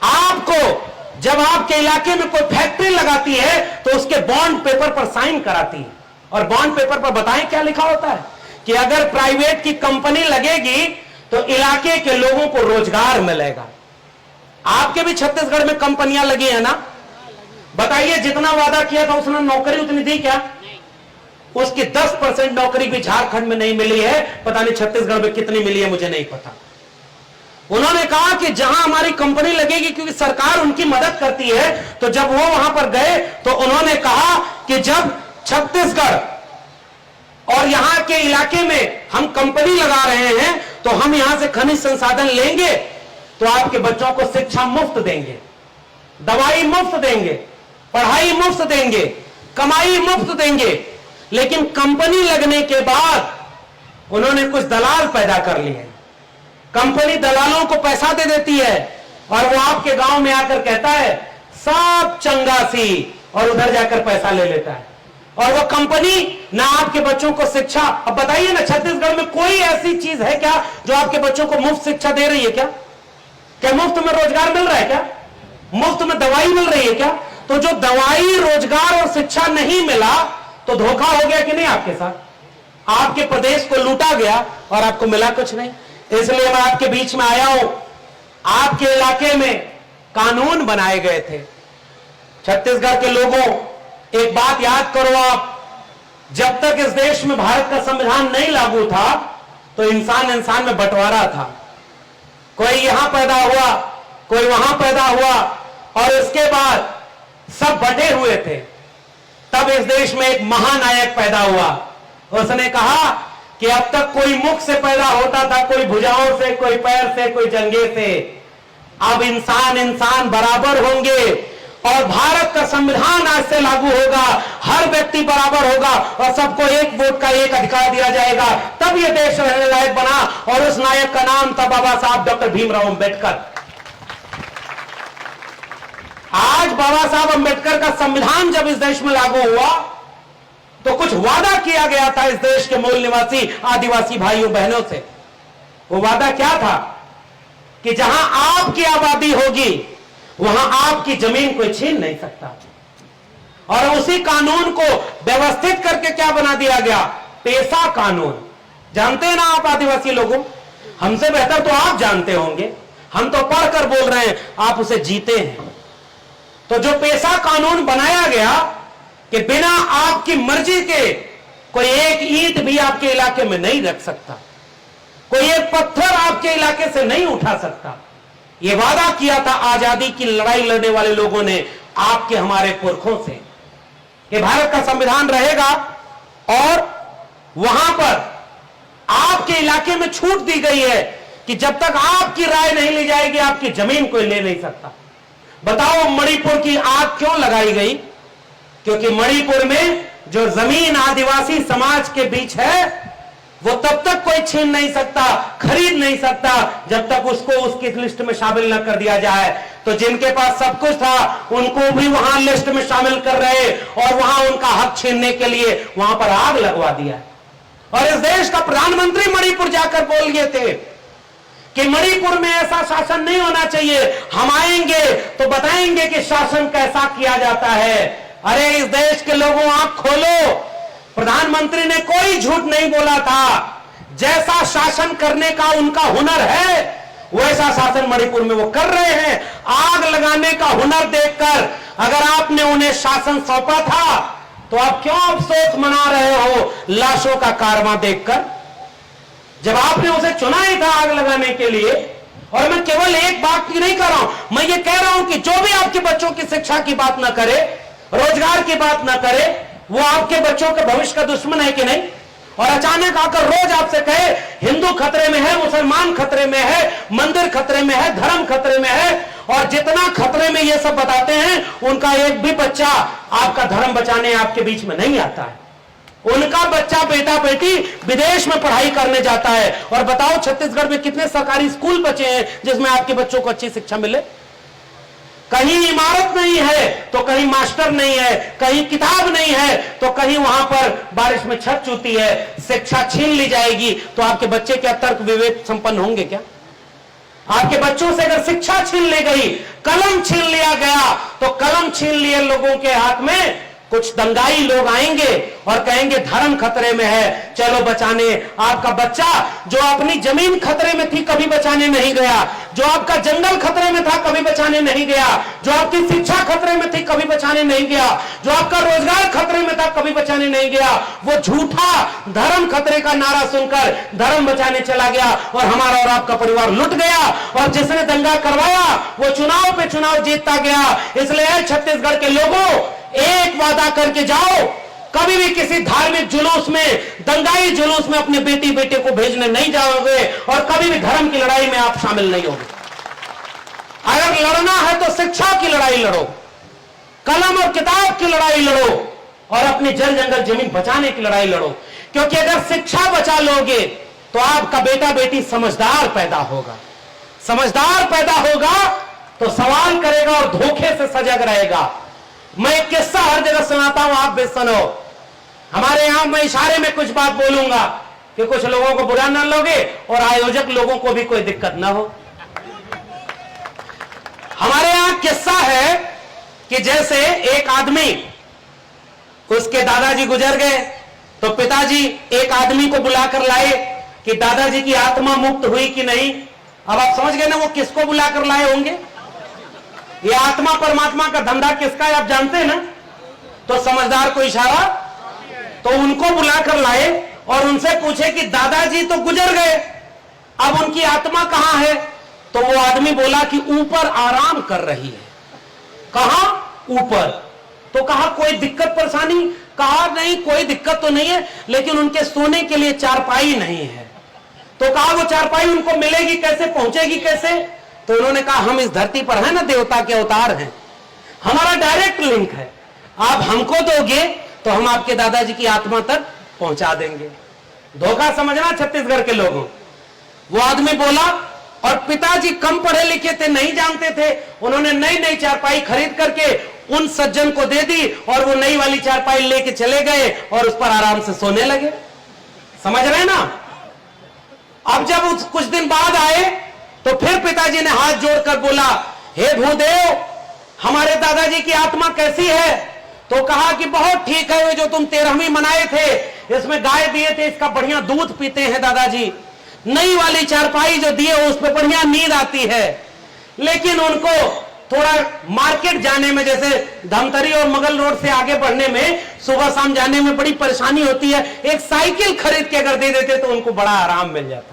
आपको जब आपके इलाके में कोई फैक्ट्री लगाती है तो उसके बॉन्ड पेपर पर साइन कराती है, और बॉन्ड पेपर पर बताएं क्या लिखा होता है कि अगर प्राइवेट की कंपनी लगेगी तो इलाके के लोगों को रोजगार मिलेगा। आपके भी छत्तीसगढ़ में कंपनियां लगी है ना? बताइए, जितना वादा किया था उसने नौकरी उतनी दी क्या? उसकी 10% नौकरी भी झारखंड में नहीं मिली है। पता नहीं छत्तीसगढ़ में कितनी मिली है, मुझे नहीं पता। उन्होंने कहा कि जहां हमारी कंपनी लगेगी, क्योंकि सरकार उनकी मदद करती है, तो जब वो वहां पर गए तो उन्होंने कहा कि जब छत्तीसगढ़ और यहां के इलाके में हम कंपनी लगा रहे हैं तो हम यहां से खनिज संसाधन लेंगे तो आपके बच्चों को शिक्षा मुफ्त देंगे, दवाई मुफ्त देंगे, पढ़ाई मुफ्त देंगे, कमाई मुफ्त देंगे। लेकिन कंपनी लगने के बाद उन्होंने कुछ दलाल पैदा कर लिए। कंपनी दलालों को पैसा दे देती है और वो आपके गांव में आकर कहता है सब चंगासी, और उधर जाकर पैसा ले लेता है। और वो कंपनी ना आपके बच्चों को शिक्षा, अब बताइए ना, छत्तीसगढ़ में कोई ऐसी चीज है क्या जो आपके बच्चों को मुफ्त शिक्षा दे रही है क्या? क्या मुफ्त में रोजगार मिल रहा है क्या? मुफ्त में दवाई मिल रही है क्या? तो जो दवाई, रोजगार और शिक्षा नहीं मिला तो धोखा हो गया कि नहीं आपके साथ? आपके प्रदेश को लूटा गया और आपको मिला कुछ नहीं। इसलिए मैं आपके बीच में आया हूं। आपके इलाके में कानून बनाए गए थे। छत्तीसगढ़ के लोगों, एक बात याद करो आप, जब तक इस देश में भारत का संविधान नहीं लागू था तो इंसान इंसान में बंटवारा था। कोई यहां पैदा हुआ, कोई वहां पैदा हुआ, और इसके बाद सब बटे हुए थे। तब इस देश में एक महानायक पैदा हुआ। उसने कहा कि अब तक कोई मुख से पैदा होता था, कोई भुजाओं से, कोई पैर से, कोई जंघे से। अब इंसान इंसान बराबर होंगे और भारत का संविधान आज से लागू होगा। हर व्यक्ति बराबर होगा और सबको एक वोट का एक अधिकार दिया जाएगा। तब यह देश रहने लायक बना, और उस नायक का नाम था बाबा साहब डॉक्टर भीमराव अंबेडकर। आज बाबा साहब अंबेडकर का संविधान जब इस देश में लागू हुआ तो कुछ वादा किया गया था इस देश के मूल निवासी आदिवासी भाइयों बहनों से। वो वादा क्या था कि जहां आपकी आबादी होगी वहां आपकी जमीन कोई छीन नहीं सकता। और उसी कानून को व्यवस्थित करके क्या बना दिया गया? पेशा कानून। जानते हैं ना आप आदिवासी लोगों, हमसे बेहतर तो आप जानते होंगे, हम तो पढ़कर बोल रहे हैं, आप उसे जीते हैं। तो जो पेशा कानून बनाया गया कि बिना आपकी मर्जी के कोई एक ईंट भी आपके इलाके में नहीं रख सकता, कोई एक पत्थर आपके इलाके से नहीं उठा सकता। यह वादा किया था आजादी की लड़ाई लड़ने वाले लोगों ने आपके हमारे पुरखों से कि भारत का संविधान रहेगा और वहां पर आपके इलाके में छूट दी गई है कि जब तक आपकी राय नहीं ली जाएगी आपकी जमीन कोई ले नहीं सकता। बताओ मणिपुर की आग क्यों लगाई गई? क्योंकि मणिपुर में जो जमीन आदिवासी समाज के बीच है वो तब तक कोई छीन नहीं सकता, खरीद नहीं सकता जब तक उसको उसकी लिस्ट में शामिल न कर दिया जाए। तो जिनके पास सब कुछ था उनको भी वहां लिस्ट में शामिल कर रहे और वहां उनका हक छीनने के लिए वहां पर आग लगवा दिया। और इस देश का प्रधानमंत्री मणिपुर जाकर बोल गए थे कि मणिपुर में ऐसा शासन नहीं होना चाहिए, हम आएंगे तो बताएंगे कि शासन कैसा किया जाता है। अरे इस देश के लोगों आंख खोलो, प्रधानमंत्री ने कोई झूठ नहीं बोला था। जैसा शासन करने का उनका हुनर है वैसा शासन मणिपुर में वो कर रहे हैं। आग लगाने का हुनर देखकर अगर आपने उन्हें शासन सौंपा था तो आप क्यों अफसोस मना रहे हो लाशों का कारवां देखकर, जब आपने उसे चुना ही था आग लगाने के लिए। और मैं केवल एक बात की नहीं कर रहा हूं, मैं ये कह रहा हूं कि जो भी आपके बच्चों की शिक्षा की बात ना करे रोजगार की बात ना करे, वो आपके बच्चों के भविष्य का दुश्मन है कि नहीं? और अचानक आकर रोज आपसे कहे हिंदू खतरे में है, मुसलमान खतरे में है, मंदिर खतरे में है, धर्म खतरे में है, और जितना खतरे में ये सब बताते हैं उनका एक भी बच्चा आपका धर्म बचाने आपके बीच में नहीं आता है। उनका बच्चा बेटा बेटी विदेश में पढ़ाई करने जाता है। और बताओ छत्तीसगढ़ में कितने सरकारी स्कूल बचे हैं जिसमें आपके बच्चों को अच्छी शिक्षा मिले? कहीं इमारत नहीं है तो कहीं मास्टर नहीं है, कहीं किताब नहीं है तो कहीं वहां पर बारिश में छत चूती है। शिक्षा छीन ली जाएगी तो आपके बच्चे क्या तर्क विवेक संपन्न होंगे क्या? आपके बच्चों से अगर शिक्षा छीन ली गई, कलम छीन लिया गया, तो कलम छीन लिए लोगों के हाथ में कुछ दंगाई लोग आएंगे और कहेंगे धर्म खतरे में है, चलो बचाने। आपका बच्चा जो अपनी जमीन खतरे में थी कभी बचाने नहीं गया, जो आपका जंगल खतरे में था कभी बचाने नहीं गया, जो आपकी शिक्षा खतरे में थी कभी बचाने नहीं गया, जो आपका रोजगार खतरे में था कभी बचाने नहीं गया। वो झूठा धर्म खतरे का नारा सुनकर धर्म बचाने चला गया और हमारा और आपका परिवार लुट गया। और जिसने दंगा करवाया वो चुनाव पे चुनाव जीतता गया। इसलिए छत्तीसगढ़ के लोगों, एक वादा करके जाओ, कभी भी किसी धार्मिक जुलूस में, दंगाई जुलूस में अपने बेटी बेटे को भेजने नहीं जाओगे और कभी भी धर्म की लड़ाई में आप शामिल नहीं होगे। अगर लड़ना है तो शिक्षा की लड़ाई लड़ो, कलम और किताब की लड़ाई लड़ो और अपनी जल जंगल जमीन बचाने की लड़ाई लड़ो। क्योंकि अगर शिक्षा बचा लोगे तो आपका बेटा बेटी समझदार पैदा होगा। समझदार पैदा होगा तो सवाल करेगा और धोखे से सजग रहेगा। मैं एक किस्सा हर जगह सुनाता हूं, आप भी सुनो। हमारे यहां मैं इशारे में कुछ बात बोलूंगा कि कुछ लोगों को बुरा ना लोगे और आयोजक लोगों को भी कोई दिक्कत ना हो। हमारे यहां किस्सा है कि जैसे एक आदमी, उसके दादाजी गुजर गए तो पिताजी एक आदमी को बुलाकर लाए कि दादाजी की आत्मा मुक्त हुई कि नहीं। अब आप समझ गए ना वो किसको बुलाकर लाए होंगे? ये आत्मा परमात्मा का धंधा किसका है आप जानते हैं ना? तो समझदार को इशारा, तो उनको बुलाकर लाए और उनसे पूछे कि दादाजी तो गुजर गए, अब उनकी आत्मा कहां है? तो वो आदमी बोला कि ऊपर आराम कर रही है। कहां? ऊपर। तो कहा कोई दिक्कत परेशानी? कहा नहीं कोई दिक्कत तो नहीं है, लेकिन उनके सोने के लिए चारपाई नहीं है। तो कहा वो चारपाई उनको मिलेगी कैसे, पहुंचेगी कैसे? तो उन्होंने कहा हम इस धरती पर है ना, देवता के अवतार हैं, हमारा डायरेक्ट लिंक है, आप हमको दोगे तो हम आपके दादाजी की आत्मा तक पहुंचा देंगे। धोखा समझना छत्तीसगढ़ के लोगों। वो आदमी बोला और पिताजी कम पढ़े लिखे थे, नहीं जानते थे, उन्होंने नई नई चारपाई खरीद करके उन सज्जन को दे दी और वो नई वाली चारपाई लेके चले गए और उस पर आराम से सोने लगे। समझ रहे ना? अब जब कुछ दिन बाद आए तो फिर पिताजी ने हाथ जोड़कर बोला, हे भूदेव, हमारे दादाजी की आत्मा कैसी है? तो कहा कि बहुत ठीक है, जो तुम 13वीं मनाए थे इसमें गाय दिए थे, इसका बढ़िया दूध पीते हैं दादाजी। नई वाली चारपाई जो दिए उस पर बढ़िया नींद आती है। लेकिन उनको थोड़ा मार्केट जाने में, जैसे धमतरी और मुगल रोड से आगे बढ़ने में सुबह शाम जाने में बड़ी परेशानी होती है, एक साइकिल खरीद के अगर दे देते तो उनको बड़ा आराम मिल जाता।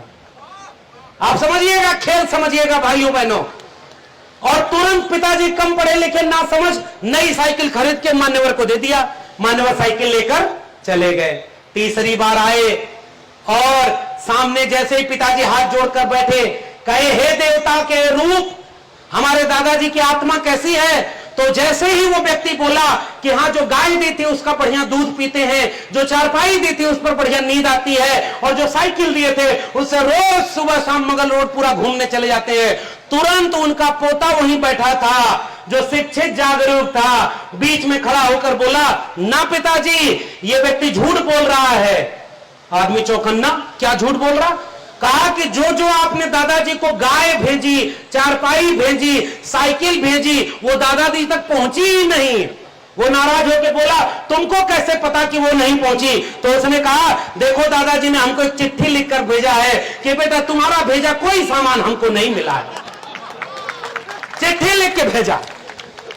आप समझिएगा, खेल समझिएगा भाइयों बहनों। और तुरंत पिताजी कम पढ़े लिखे ना समझ नई साइकिल खरीद के मान्यवर को दे दिया। मान्यवर साइकिल लेकर चले गए। तीसरी बार आए और सामने जैसे ही पिताजी हाथ जोड़कर बैठे, कहे हे देवता के रूप, हमारे दादाजी की आत्मा कैसी है? तो जैसे ही वो व्यक्ति बोला कि हाँ, जो गाय दी थी उसका बढ़िया दूध पीते हैं, जो चारपाई दी थी उस पर बढ़िया नींद आती है, और जो साइकिल दिए थे उससे रोज सुबह शाम मुगल रोड पूरा घूमने चले जाते हैं। तुरंत उनका पोता वहीं बैठा था जो शिक्षित जागरूक था, बीच में खड़ा होकर बोला, ना पिताजी, ये व्यक्ति झूठ बोल रहा है। आदमी चौकन्ना, क्या झूठ बोल रहा? कहा कि जो जो आपने दादाजी को गाय भेजी, चारपाई भेजी, साइकिल भेजी, वो दादाजी तक पहुंची ही नहीं। वो नाराज होकर बोला, तुमको कैसे पता कि वो नहीं पहुंची? तो उसने कहा, देखो दादाजी ने हमको एक चिट्ठी लिखकर भेजा है कि बेटा तुम्हारा भेजा कोई सामान हमको नहीं मिला है। चिट्ठी लिख के भेजा।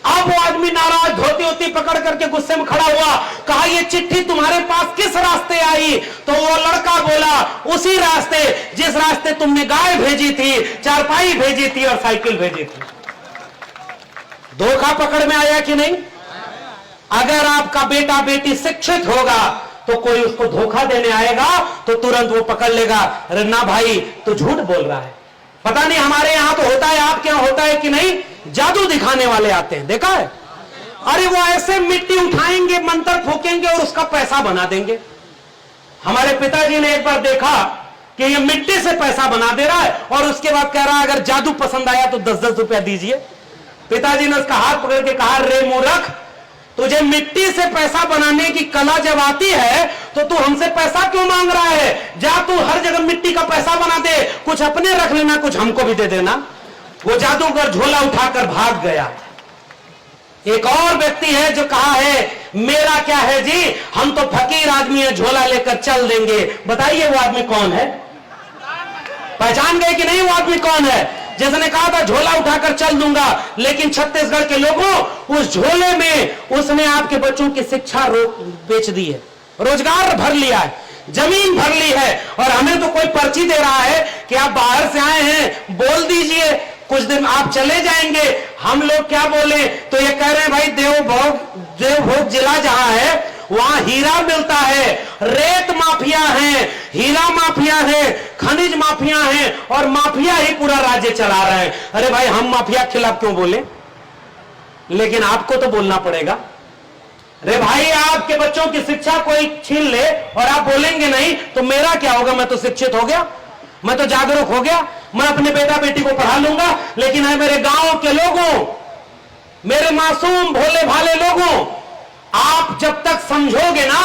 अब वो आदमी नाराज धोती होती पकड़ करके गुस्से में खड़ा हुआ, कहा ये चिट्ठी तुम्हारे पास किस रास्ते आई? तो वो लड़का बोला, उसी रास्ते जिस रास्ते तुमने गाय भेजी थी, चारपाई भेजी थी और साइकिल भेजी थी। धोखा पकड़ में आया कि नहीं? अगर आपका बेटा बेटी शिक्षित होगा तो कोई उसको धोखा देने आएगा तो तुरंत वो पकड़ लेगा, अरे ना भाई तो झूठ बोल रहा है। पता नहीं हमारे यहां तो होता है, आपके यहां होता है कि नहीं, जादू दिखाने वाले आते हैं, देखा है? अरे वो ऐसे मिट्टी उठाएंगे, मंत्र फूकेंगे और उसका पैसा बना देंगे। हमारे पिताजी ने एक बार देखा कि ये मिट्टी से पैसा बना दे रहा है और उसके बाद कह रहा है अगर जादू पसंद आया तो 10-10 रुपया दीजिए। पिताजी ने उसका हाथ पकड़ के कहा, रे मूर्ख, तुझे मिट्टी से पैसा बनाने की कला जब आती है तो तू हमसे पैसा क्यों मांग रहा है? जा तू हर जगह मिट्टी का पैसा बना दे, कुछ अपने रख लेना, कुछ हमको भी दे देना। वो जादूगर झोला उठाकर भाग गया। एक और व्यक्ति है जो कहा है, मेरा क्या है जी, हम तो फकीर आदमी है, झोला लेकर चल देंगे। बताइए वो आदमी कौन है? पहचान गए कि नहीं वो आदमी कौन है? जिसने कहा था झोला उठाकर चल दूंगा, लेकिन छत्तीसगढ़ के लोगों उस झोले में उसने आपके बच्चों की शिक्षा बेच दी है, रोजगार भर लिया है, जमीन भर ली है। और हमें तो कोई पर्ची दे रहा है कि आप बाहर से आए हैं, बोल दीजिए, कुछ दिन आप चले जाएंगे। हम लोग क्या बोले तो ये कह रहे हैं भाई देवभोग जिला जहां है वहां हीरा मिलता है, रेत माफिया है, हीरा माफिया है, खनिज माफिया है और माफिया ही पूरा राज्य चला रहे हैं। अरे भाई हम माफिया के खिलाफ क्यों बोले? लेकिन आपको तो बोलना पड़ेगा। अरे भाई आपके बच्चों की शिक्षा कोई छीन ले और आप बोलेंगे नहीं तो मेरा क्या होगा? मैं तो शिक्षित हो गया, मैं तो जागरूक हो गया, मैं अपने बेटा बेटी को पढ़ा लूंगा। लेकिन है मेरे गांव के लोगों, मेरे मासूम भोले भाले लोगों, आप जब तक समझोगे ना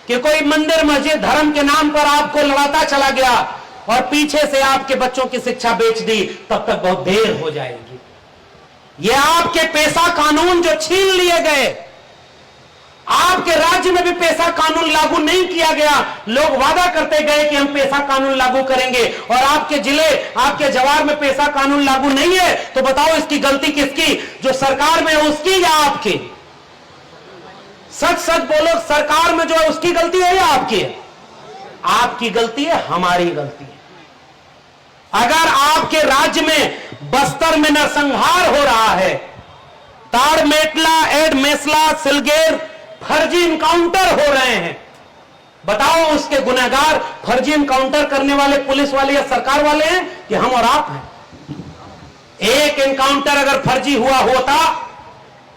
कि कोई मंदिर मस्जिद धर्म के नाम पर आपको लड़ाता चला गया और पीछे से आपके बच्चों की शिक्षा बेच दी, तब तक बहुत देर हो जाएगी। ये आपके पैसा कानून जो छीन लिए गए, आपके राज्य में भी पैसा कानून लागू नहीं किया गया। लोग वादा करते गए कि हम पैसा कानून लागू करेंगे और आपके जिले, आपके जवार में पैसा कानून लागू नहीं है। तो बताओ इसकी गलती किसकी? जो सरकार में है उसकी या आपकी? सच सच बोलो, सरकार में जो है उसकी गलती है या आपकी है? आपकी गलती है, हमारी गलती है। अगर आपके राज्य में बस्तर में नरसंहार हो रहा है, ताड़मेटला, एड मेसला, सिलगेर फर्जी इनकाउंटर हो रहे हैं, बताओ उसके गुनहगार फर्जी इनकाउंटर करने वाले पुलिस वाले या सरकार वाले हैं कि हम और आप हैं? एक इनकाउंटर अगर फर्जी हुआ होता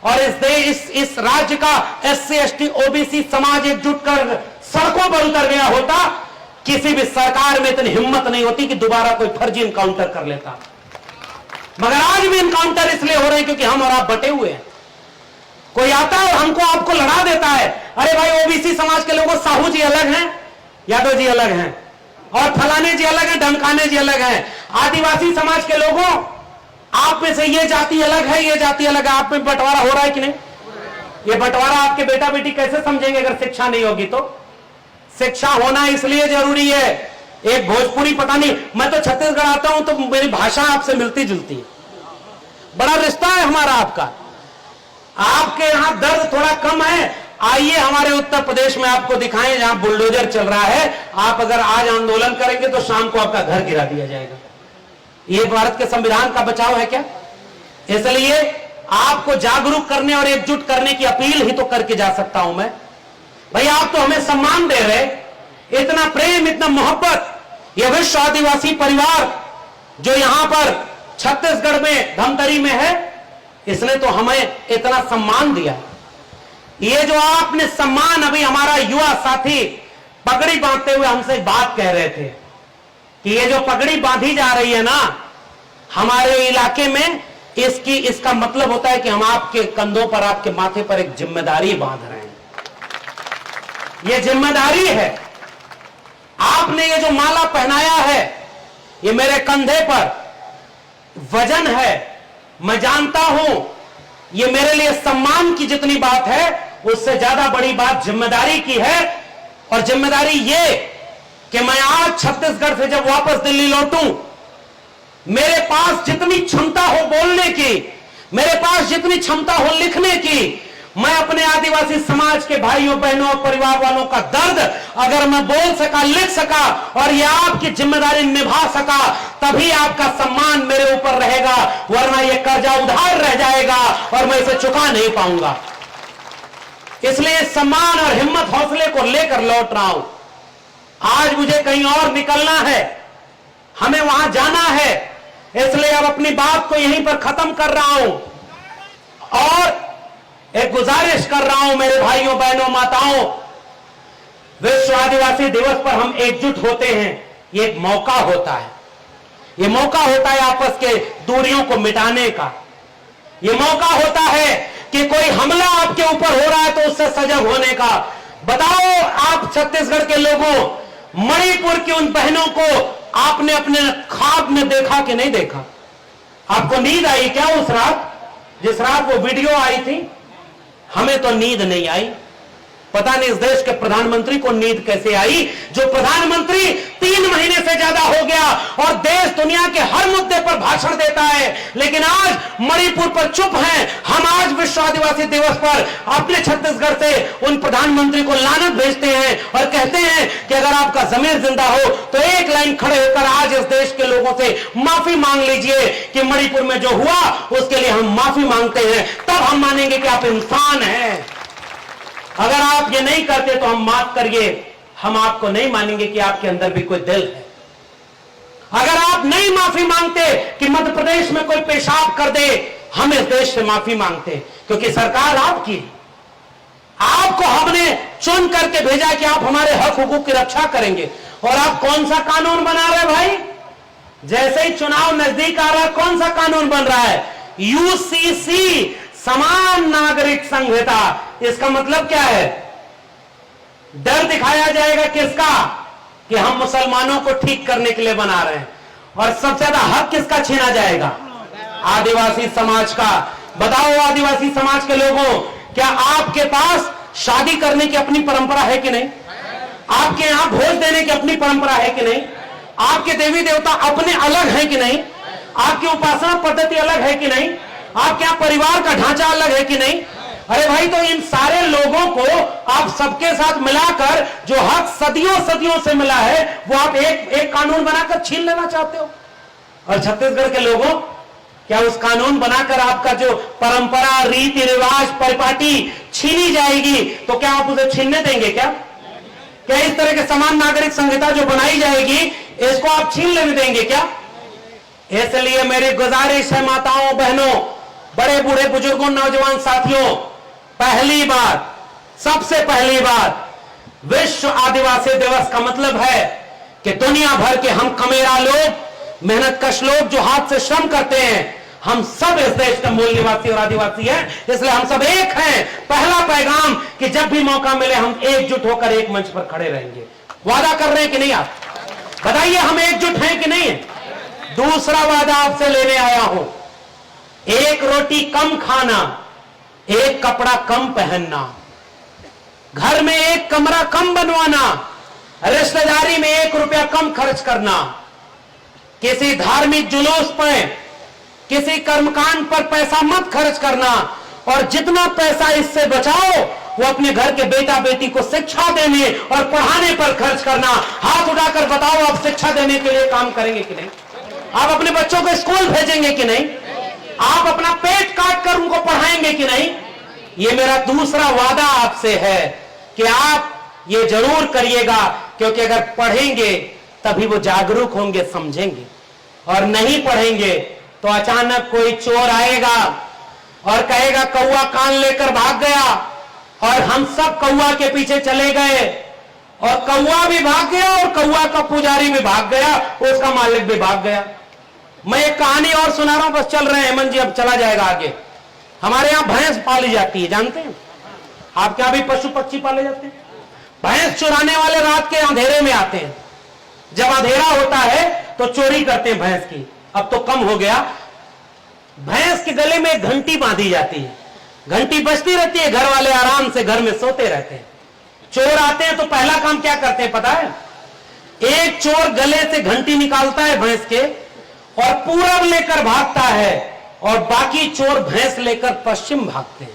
और इस राज्य का SC ST OBC समाज एकजुट कर सड़कों पर उतर गया होता, किसी भी सरकार में इतनी हिम्मत नहीं होती कि दोबारा कोई फर्जी इनकाउंटर कर लेता। मगर आज भी इनकाउंटर इसलिए हो रहे हैं क्योंकि हम और आप बटे हुए हैं। कोई आता है और हमको आपको लड़ा देता है, अरे भाई OBC समाज के लोगों, साहू जी अलग हैं, यादव जी अलग हैं, और फलाने जी अलग हैं, ढमकाने जी अलग हैं। आदिवासी समाज के लोगों, आप में से ये जाति अलग है, ये जाति अलग है। आप में बंटवारा हो रहा है कि नहीं? ये बंटवारा आपके बेटा बेटी कैसे समझेंगे अगर शिक्षा नहीं होगी तो? शिक्षा होना इसलिए जरूरी है। एक भोजपुरी, पता नहीं, मैं तो छत्तीसगढ़ आता हूं तो मेरी भाषा आपसे मिलती जुलती है, बड़ा रिश्ता है हमारा आपका। आपके यहां दर्द थोड़ा कम है, आइए हमारे उत्तर प्रदेश में आपको दिखाएं जहां बुलडोजर चल रहा है। आप अगर आज आंदोलन करेंगे तो शाम को आपका घर गिरा दिया जाएगा। ये भारत के संविधान का बचाव है क्या? इसलिए आपको जागरूक करने और एकजुट करने की अपील ही तो करके जा सकता हूं मैं। भाई आप तो हमें सम्मान दे रहे, इतना प्रेम, इतना मोहब्बत। यह विश्व आदिवासी परिवार जो यहां पर छत्तीसगढ़ में धमतरी में है, इसने तो हमें इतना सम्मान दिया। ये जो आपने सम्मान, अभी हमारा युवा साथी पगड़ी बांधते हुए हमसे एक बात कह रहे थे कि ये जो पगड़ी बांधी जा रही है ना हमारे इलाके में, इसका मतलब होता है कि हम आपके कंधों पर, आपके माथे पर एक जिम्मेदारी बांध रहे हैं। ये जिम्मेदारी है। आपने ये जो माला पहनाया है, ये मेरे कंधे पर वजन है। मैं जानता हूं ये मेरे लिए सम्मान की जितनी बात है, उससे ज्यादा बड़ी बात जिम्मेदारी की है। और जिम्मेदारी ये कि मैं आज छत्तीसगढ़ से जब वापस दिल्ली लौटूं, मेरे पास जितनी क्षमता हो बोलने की, मेरे पास जितनी क्षमता हो लिखने की, मैं अपने आदिवासी समाज के भाइयों बहनों और परिवार वालों का दर्द अगर मैं बोल सका, लिख सका और ये आपकी जिम्मेदारी निभा सका, तभी आपका सम्मान मेरे ऊपर रहेगा, वरना ये कर्जा उधार रह जाएगा और मैं इसे चुका नहीं पाऊंगा। इसलिए सम्मान और हिम्मत हौसले को लेकर लौट रहा हूं। आज मुझे कहीं और निकलना है, हमें वहां जाना है, इसलिए अब अपनी बात को यहीं पर खत्म कर रहा हूं और एक गुजारिश कर रहा हूं मेरे भाइयों बहनों माताओं, विश्व आदिवासी दिवस पर हम एकजुट होते हैं। ये एक मौका होता है, ये मौका होता है आपस के दूरियों को मिटाने का। ये मौका होता है कि कोई हमला आपके ऊपर हो रहा है तो उससे सजग होने का। बताओ आप छत्तीसगढ़ के लोगों, मणिपुर की उन बहनों को आपने अपने ख्वाब में देखा कि नहीं देखा? आपको नींद आई क्या उस रात, जिस रात वो वीडियो आई थी? हमें तो नींद नहीं आई। पता नहीं इस देश के प्रधानमंत्री को नींद कैसे आई, जो प्रधानमंत्री 3 महीने से ज्यादा हो गया और देश दुनिया के हर मुद्दे पर भाषण देता है, लेकिन आज मणिपुर पर चुप हैं। हम आज विश्व आदिवासी दिवस पर अपने छत्तीसगढ़ से उन प्रधानमंत्री को लानत भेजते हैं और कहते हैं कि अगर आपका जमीर जिंदा हो तो एक लाइन खड़े होकर आज इस देश के लोगों से माफी मांग लीजिए कि मणिपुर में जो हुआ उसके लिए हम माफी मांगते हैं, तब हम मानेंगे कि आप इंसान हैं। अगर आप ये नहीं करते तो हम माफ करिए, हम आपको नहीं मानेंगे कि आपके अंदर भी कोई दिल है। अगर आप नहीं माफी मांगते कि मध्य प्रदेश में कोई पेशाब कर दे, हम इस देश से माफी मांगते, क्योंकि सरकार आपकी, आपको हमने चुन करके भेजा कि आप हमारे हक हुकूक की रक्षा करेंगे। और आप कौन सा कानून बना रहे भाई? जैसे ही चुनाव नजदीक आ रहा है, कौन सा कानून बन रहा है? यूसीसी, समान नागरिक संहिता। इसका मतलब क्या है? डर दिखाया जाएगा किसका? कि हम मुसलमानों को ठीक करने के लिए बना रहे हैं। और सबसे ज्यादा हक किसका छीना जाएगा? आदिवासी समाज का। बताओ आदिवासी समाज के लोगों, क्या आपके पास शादी करने की अपनी परंपरा है कि नहीं? आपके यहां भोज देने की अपनी परंपरा है कि नहीं? आपके देवी देवता अपने अलग है कि नहीं? आपकी उपासना पद्धति अलग है कि नहीं? आपके यहां परिवार का ढांचा अलग है कि नहीं? अरे भाई, तो इन सारे लोगों को आप सबके साथ मिलाकर जो हक सदियों सदियों से मिला है वो आप एक कानून बनाकर छीन लेना चाहते हो। और छत्तीसगढ़ के लोगों, क्या उस कानून बनाकर आपका जो परंपरा, रीति रिवाज, परिपाटी छीनी जाएगी तो क्या आप उसे छीनने देंगे? क्या इस तरह के समान नागरिक संहिता जो बनाई जाएगी इसको आप छीन लेने देंगे क्या? इसलिए मेरी गुजारिश है माताओं बहनों, बड़े बूढ़े बुजुर्गों, नौजवान साथियों, पहली बात, सबसे पहली बात, विश्व आदिवासी दिवस का मतलब है कि दुनिया भर के हम कमेरा लोग, मेहनतकश लोग जो हाथ से श्रम करते हैं, हम सब इस देश के मूल निवासी और आदिवासी हैं, इसलिए हम सब एक हैं। पहला पैगाम कि जब भी मौका मिले हम एकजुट होकर एक मंच पर खड़े रहेंगे। वादा कर रहे हैं कि नहीं? आप बताइए, हम एकजुट हैं कि नहीं है? दूसरा वादा आपसे लेने आया हूं, एक रोटी कम खाना, एक कपड़ा कम पहनना, घर में एक कमरा कम बनवाना, रिश्तेदारी में 1 रुपया कम खर्च करना, किसी धार्मिक जुलूस पर, किसी कर्मकांड पर पैसा मत खर्च करना, और जितना पैसा इससे बचाओ वो अपने घर के बेटा बेटी को शिक्षा देने और पढ़ाने पर खर्च करना। हाथ उठाकर बताओ, आप शिक्षा देने के लिए काम करेंगे कि नहीं? आप अपने बच्चों को स्कूल भेजेंगे कि नहीं? आप अपना पेट काट कर उनको पढ़ाएंगे कि नहीं? ये मेरा दूसरा वादा आपसे है कि आप ये जरूर करिएगा, क्योंकि अगर पढ़ेंगे तभी वो जागरूक होंगे, समझेंगे, और नहीं पढ़ेंगे तो अचानक कोई चोर आएगा और कहेगा कौवा कान लेकर भाग गया, और हम सब कौवा के पीछे चले गए, और कौवा भी भाग गया और कौवा का पुजारी भी भाग गया, उसका मालिक भी भाग गया। मैं एक कहानी और सुना रहा हूं, बस चल रहे हैं हेमंत जी, अब चला जाएगा आगे। हमारे यहां भैंस पाली जाती है, जानते हैं? आपके यहां भी पशु पक्षी पाले जाते हैं? भैंस चुराने वाले रात के अंधेरे में आते हैं, जब अंधेरा होता है तो चोरी करते हैं भैंस की। अब तो कम हो गया। भैंस के गले में एक घंटी बांधी जाती है, घंटी बजती रहती है, घर वाले आराम से घर में सोते रहते हैं। चोर आते हैं तो पहला काम क्या करते हैं पता है? एक चोर गले से घंटी निकालता है भैंस के और पूरब लेकर भागता है, और बाकी चोर भैंस लेकर पश्चिम भागते हैं।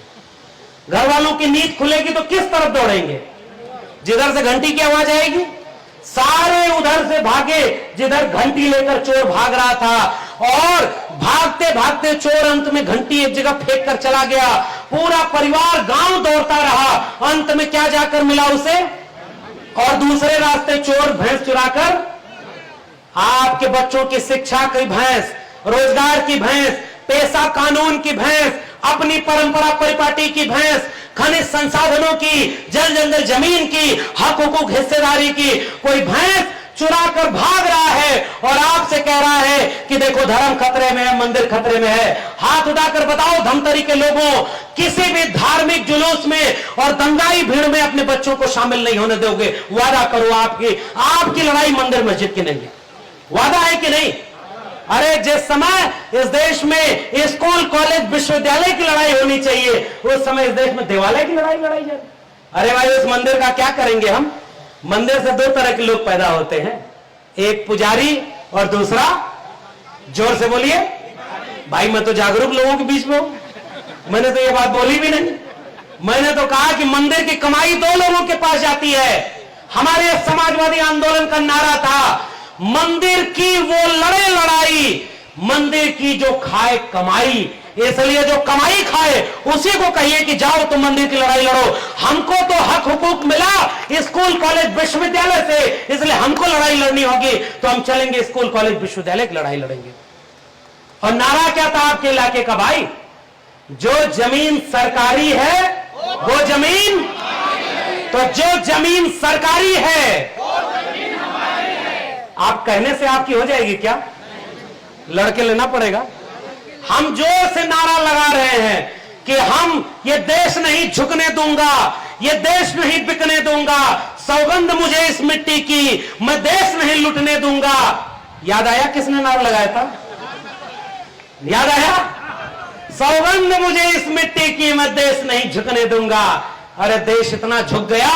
घर वालों की नींद खुलेगी तो किस तरफ दौड़ेंगे? जिधर से घंटी की आवाज आएगी। सारे उधर से भागे जिधर घंटी लेकर चोर भाग रहा था, और भागते भागते चोर अंत में घंटी एक जगह फेंक कर चला गया। पूरा परिवार गांव दौड़ता रहा, अंत में क्या जाकर मिला उसे? और दूसरे रास्ते चोर भैंस चुराकर आपके बच्चों की शिक्षा की भैंस, रोजगार की भैंस, पेशा कानून की भैंस, अपनी परंपरा परिपाटी की भैंस, खनिज संसाधनों की, जल जंगल जमीन की, हक हुकूक हिस्सेदारी की कोई भैंस चुरा कर भाग रहा है और आपसे कह रहा है कि देखो धर्म खतरे में है, मंदिर खतरे में है। हाथ उठाकर बताओ धमतरी के लोगों, किसी भी धार्मिक जुलूस में और दंगाई भीड़ में अपने बच्चों को शामिल नहीं होने दोगे? वादा करो आपकी लड़ाई मंदिर मस्जिद की नहीं है, वादा है कि नहीं? अरे जिस समय इस देश में स्कूल कॉलेज विश्वविद्यालय की लड़ाई होनी चाहिए, उस समय इस देश में देवालय की लड़ाई लड़ाई जा रही। अरे भाई उस मंदिर का क्या करेंगे हम? मंदिर से दो तरह के लोग पैदा होते हैं, एक पुजारी और दूसरा, जोर से बोलिए भाई, मैं तो जागरूक लोगों के बीच में हूं, मैंने तो ये बात बोली भी नहीं। मैंने तो कहा कि मंदिर की कमाई दो लोगों के पास जाती है। हमारे समाजवादी आंदोलन का नारा था, मंदिर की वो लड़े लड़ाई, मंदिर की जो खाए कमाई। इसलिए जो कमाई खाए उसी को कहिए कि जाओ तुम मंदिर की लड़ाई लड़ो। हमको तो हक हुकूक मिला स्कूल कॉलेज विश्वविद्यालय से, इसलिए हमको लड़ाई लड़नी होगी, तो हम चलेंगे स्कूल कॉलेज विश्वविद्यालय की लड़ाई लड़ेंगे। और नारा क्या था आपके इलाके का भाई? जो जमीन सरकारी है वो जमीन, तो जो जमीन सरकारी है आप कहने से आपकी हो जाएगी क्या? लड़के लेना पड़ेगा। हम जोर से नारा लगा रहे हैं कि हम ये देश नहीं झुकने दूंगा, ये देश नहीं बिकने दूंगा, सौगंध मुझे इस मिट्टी की, मैं देश नहीं लुटने दूंगा। याद आया किसने नारा लगाया था? याद आया? सौगंध मुझे इस मिट्टी की, मैं देश नहीं झुकने दूंगा। अरे देश इतना झुक गया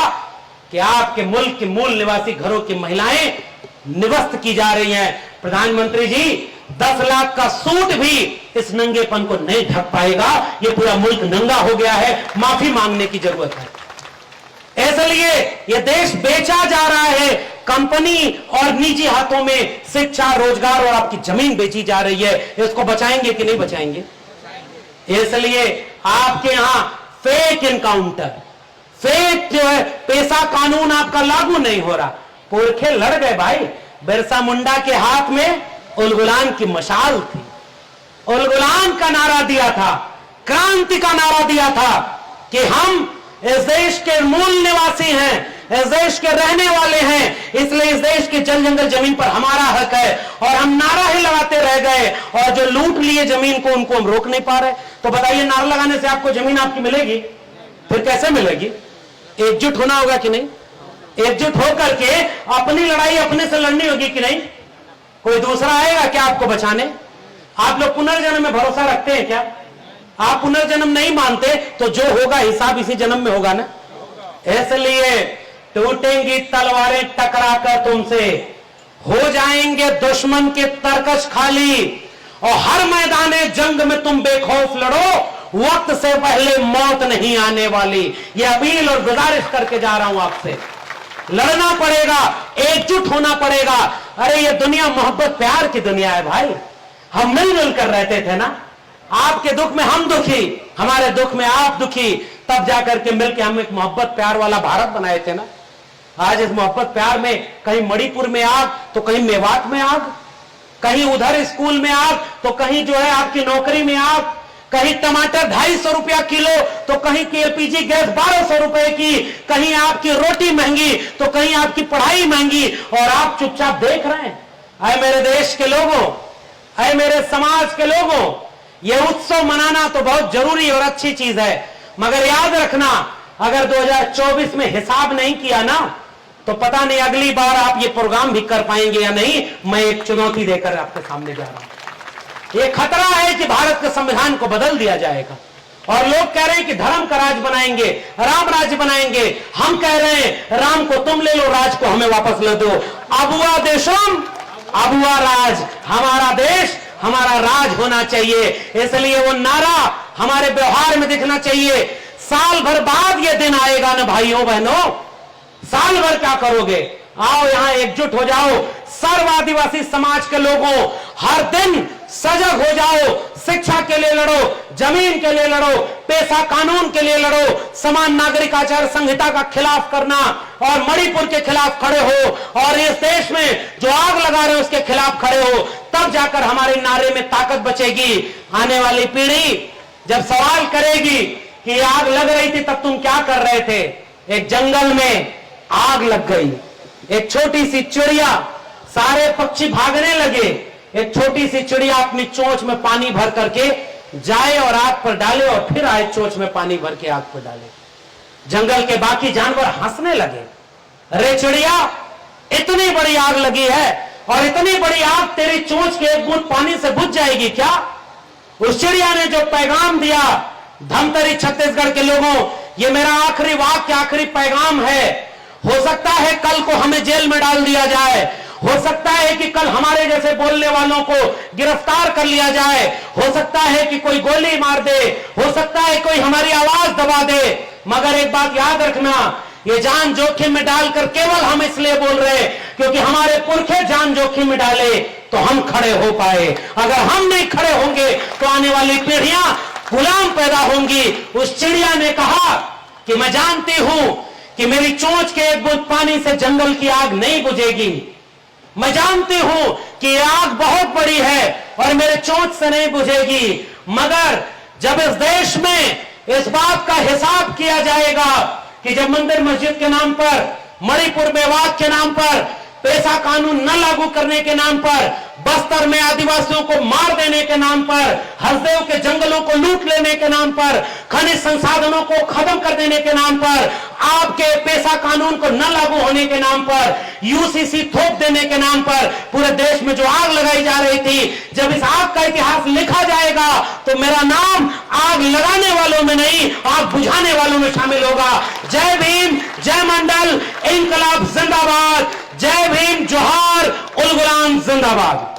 कि आपके मुल्क के मूल निवासी घरों की महिलाएं निवस्त की जा रही हैं। प्रधानमंत्री जी 10 लाख का सूट भी इस नंगेपन को नहीं ढक पाएगा। ये पूरा मुल्क नंगा हो गया है, माफी मांगने की जरूरत है। इसलिए ये देश बेचा जा रहा है, कंपनी और निजी हाथों में शिक्षा, रोजगार और आपकी जमीन बेची जा रही है। इसको बचाएंगे कि नहीं बचाएंगे? इसलिए आपके यहां फेक इनकाउंटर, फेक जो है पेशा कानून आपका लागू नहीं हो रहा। पुरखे लड़ गए भाई। बिरसा मुंडा के हाथ में उलगुलान की मशाल थी, उलगुलान का नारा दिया था, क्रांति का नारा दिया था कि हम इस देश के मूल निवासी हैं, इस देश के रहने वाले हैं, इसलिए इस देश के जल जंगल जमीन पर हमारा हक है। और हम नारा ही लगाते रह गए और जो लूट लिए जमीन को उनको हम रोक नहीं पा रहे। तो बताइए नारा लगाने से आपको जमीन आपकी मिलेगी? फिर कैसे मिलेगी? एकजुट होना होगा कि नहीं? एकजुट होकर के अपनी लड़ाई अपने से लड़नी होगी कि नहीं? कोई दूसरा आएगा क्या आपको बचाने? आप लोग पुनर्जन्म में भरोसा रखते हैं क्या? आप पुनर्जन्म नहीं मानते तो जो होगा हिसाब इसी जन्म में होगा ना। इसलिए टूटेंगी तलवारें टकराकर तुमसे, हो जाएंगे दुश्मन के तरकश खाली, और हर मैदाने जंग में तुम बेखौफ लड़ो, वक्त से पहले मौत नहीं आने वाली। ये अपील और गुजारिश करके जा रहा हूं आपसे। लड़ना पड़ेगा, एकजुट होना पड़ेगा। अरे ये दुनिया मोहब्बत प्यार की दुनिया है भाई। हम मिलजुल कर रहते थे ना, आपके दुख में हम दुखी, हमारे दुख में आप दुखी, तब जाकर के मिलकर हम एक मोहब्बत प्यार वाला भारत बनाए थे ना। आज इस मोहब्बत प्यार में कहीं मणिपुर में आग तो कहीं मेवात में आग, कहीं उधर स्कूल में आग तो कहीं जो है आपकी नौकरी में आग, कहीं टमाटर 250 रुपया किलो तो कहीं की एलपीजी गैस 1200 रुपए की, कहीं आपकी रोटी महंगी तो कहीं आपकी पढ़ाई महंगी, और आप चुपचाप देख रहे हैं। अरे मेरे देश के लोगों, अरे मेरे समाज के लोगों, यह उत्सव मनाना तो बहुत जरूरी और अच्छी चीज है, मगर याद रखना अगर 2024 में हिसाब नहीं किया ना तो पता नहीं अगली बार आप ये प्रोग्राम भी कर पाएंगे या नहीं। मैं एक चुनौती देकर आपके सामने जा रहा हूं। ये खतरा है कि भारत के संविधान को बदल दिया जाएगा, और लोग कह रहे हैं कि धर्म का राज बनाएंगे, राम राज्य बनाएंगे। हम कह रहे हैं राम को तुम ले लो, राज को हमें वापस ले दो। अबुआ देशम अबुआ राज, हमारा देश हमारा राज होना चाहिए। इसलिए वो नारा हमारे व्यवहार में दिखना चाहिए। साल भर बाद ये दिन आएगा ना भाइयों बहनों, साल भर क्या करोगे? आओ यहां एकजुट हो जाओ। सर्व आदिवासी समाज के लोगों, हर दिन सजग हो जाओ, शिक्षा के लिए लड़ो, जमीन के लिए लड़ो, पेशा कानून के लिए लड़ो, समान नागरिक आचार संहिता का खिलाफ करना और मणिपुर के खिलाफ खड़े हो और इस देश में जो आग लगा रहे हो उसके खिलाफ खड़े हो, तब जाकर हमारे नारे में ताकत बचेगी। आने वाली पीढ़ी जब सवाल करेगी कि आग लग रही थी तब तुम क्या कर रहे थे, एक जंगल में आग लग गई, एक छोटी सी चिड़िया, सारे पक्षी भागने लगे, एक छोटी सी चिड़िया अपनी चोंच में पानी भर करके जाए और आग पर डाले और फिर आए चोंच में पानी भर के आग पर डाले। जंगल के बाकी जानवर हंसने लगे, अरे चिड़िया इतनी बड़ी आग लगी है और इतनी बड़ी आग तेरी चोंच के एक बूंद पानी से बुझ जाएगी क्या? उस चिड़िया ने जो पैगाम दिया धमतरी छत्तीसगढ़ के लोगों, ये मेरा आखिरी वाक्य, आखिरी पैगाम है। हो सकता है कल को हमें जेल में डाल दिया जाए, हो सकता है कि कल हमारे जैसे बोलने वालों को गिरफ्तार कर लिया जाए, हो सकता है कि कोई गोली मार दे, हो सकता है कोई हमारी आवाज दबा दे, मगर एक बात याद रखना, ये जान जोखिम में डालकर केवल हम इसलिए बोल रहे क्योंकि हमारे पुरखे जान जोखिम में डाले तो हम खड़े हो पाए। अगर हम नहीं खड़े होंगे तो आने वाली पीढ़ियां गुलाम पैदा होंगी। उस चिड़िया ने कहा कि मैं जानती हूं कि मेरी चोंच के एक बूंद पानी से जंगल की आग नहीं बुझेगी, मैं जानती हूं कि ये आग बहुत बड़ी है और मेरे चोंच से नहीं बुझेगी, मगर जब इस देश में इस बात का हिसाब किया जाएगा कि जब मंदिर मस्जिद के नाम पर, मणिपुर मेवात के नाम पर, पेशा कानून न लागू करने के नाम पर, बस्तर में आदिवासियों को मार देने के नाम पर, हसदेव के जंगलों को लूट लेने के नाम पर, खनिज संसाधनों को खत्म कर देने के नाम पर, आपके पेशा कानून को न लागू होने के नाम पर, यूसीसी थोप देने के नाम पर पूरे देश में जो आग लगाई जा रही थी, जब इस आग का इतिहास लिखा जाएगा तो मेरा नाम आग लगाने वालों में नहीं, आग बुझाने वालों में शामिल होगा। जय भीम, जय मंडल, इनकलाब जिंदाबाद, जय भीम, जोहार, उल गुलाम जिंदाबाद।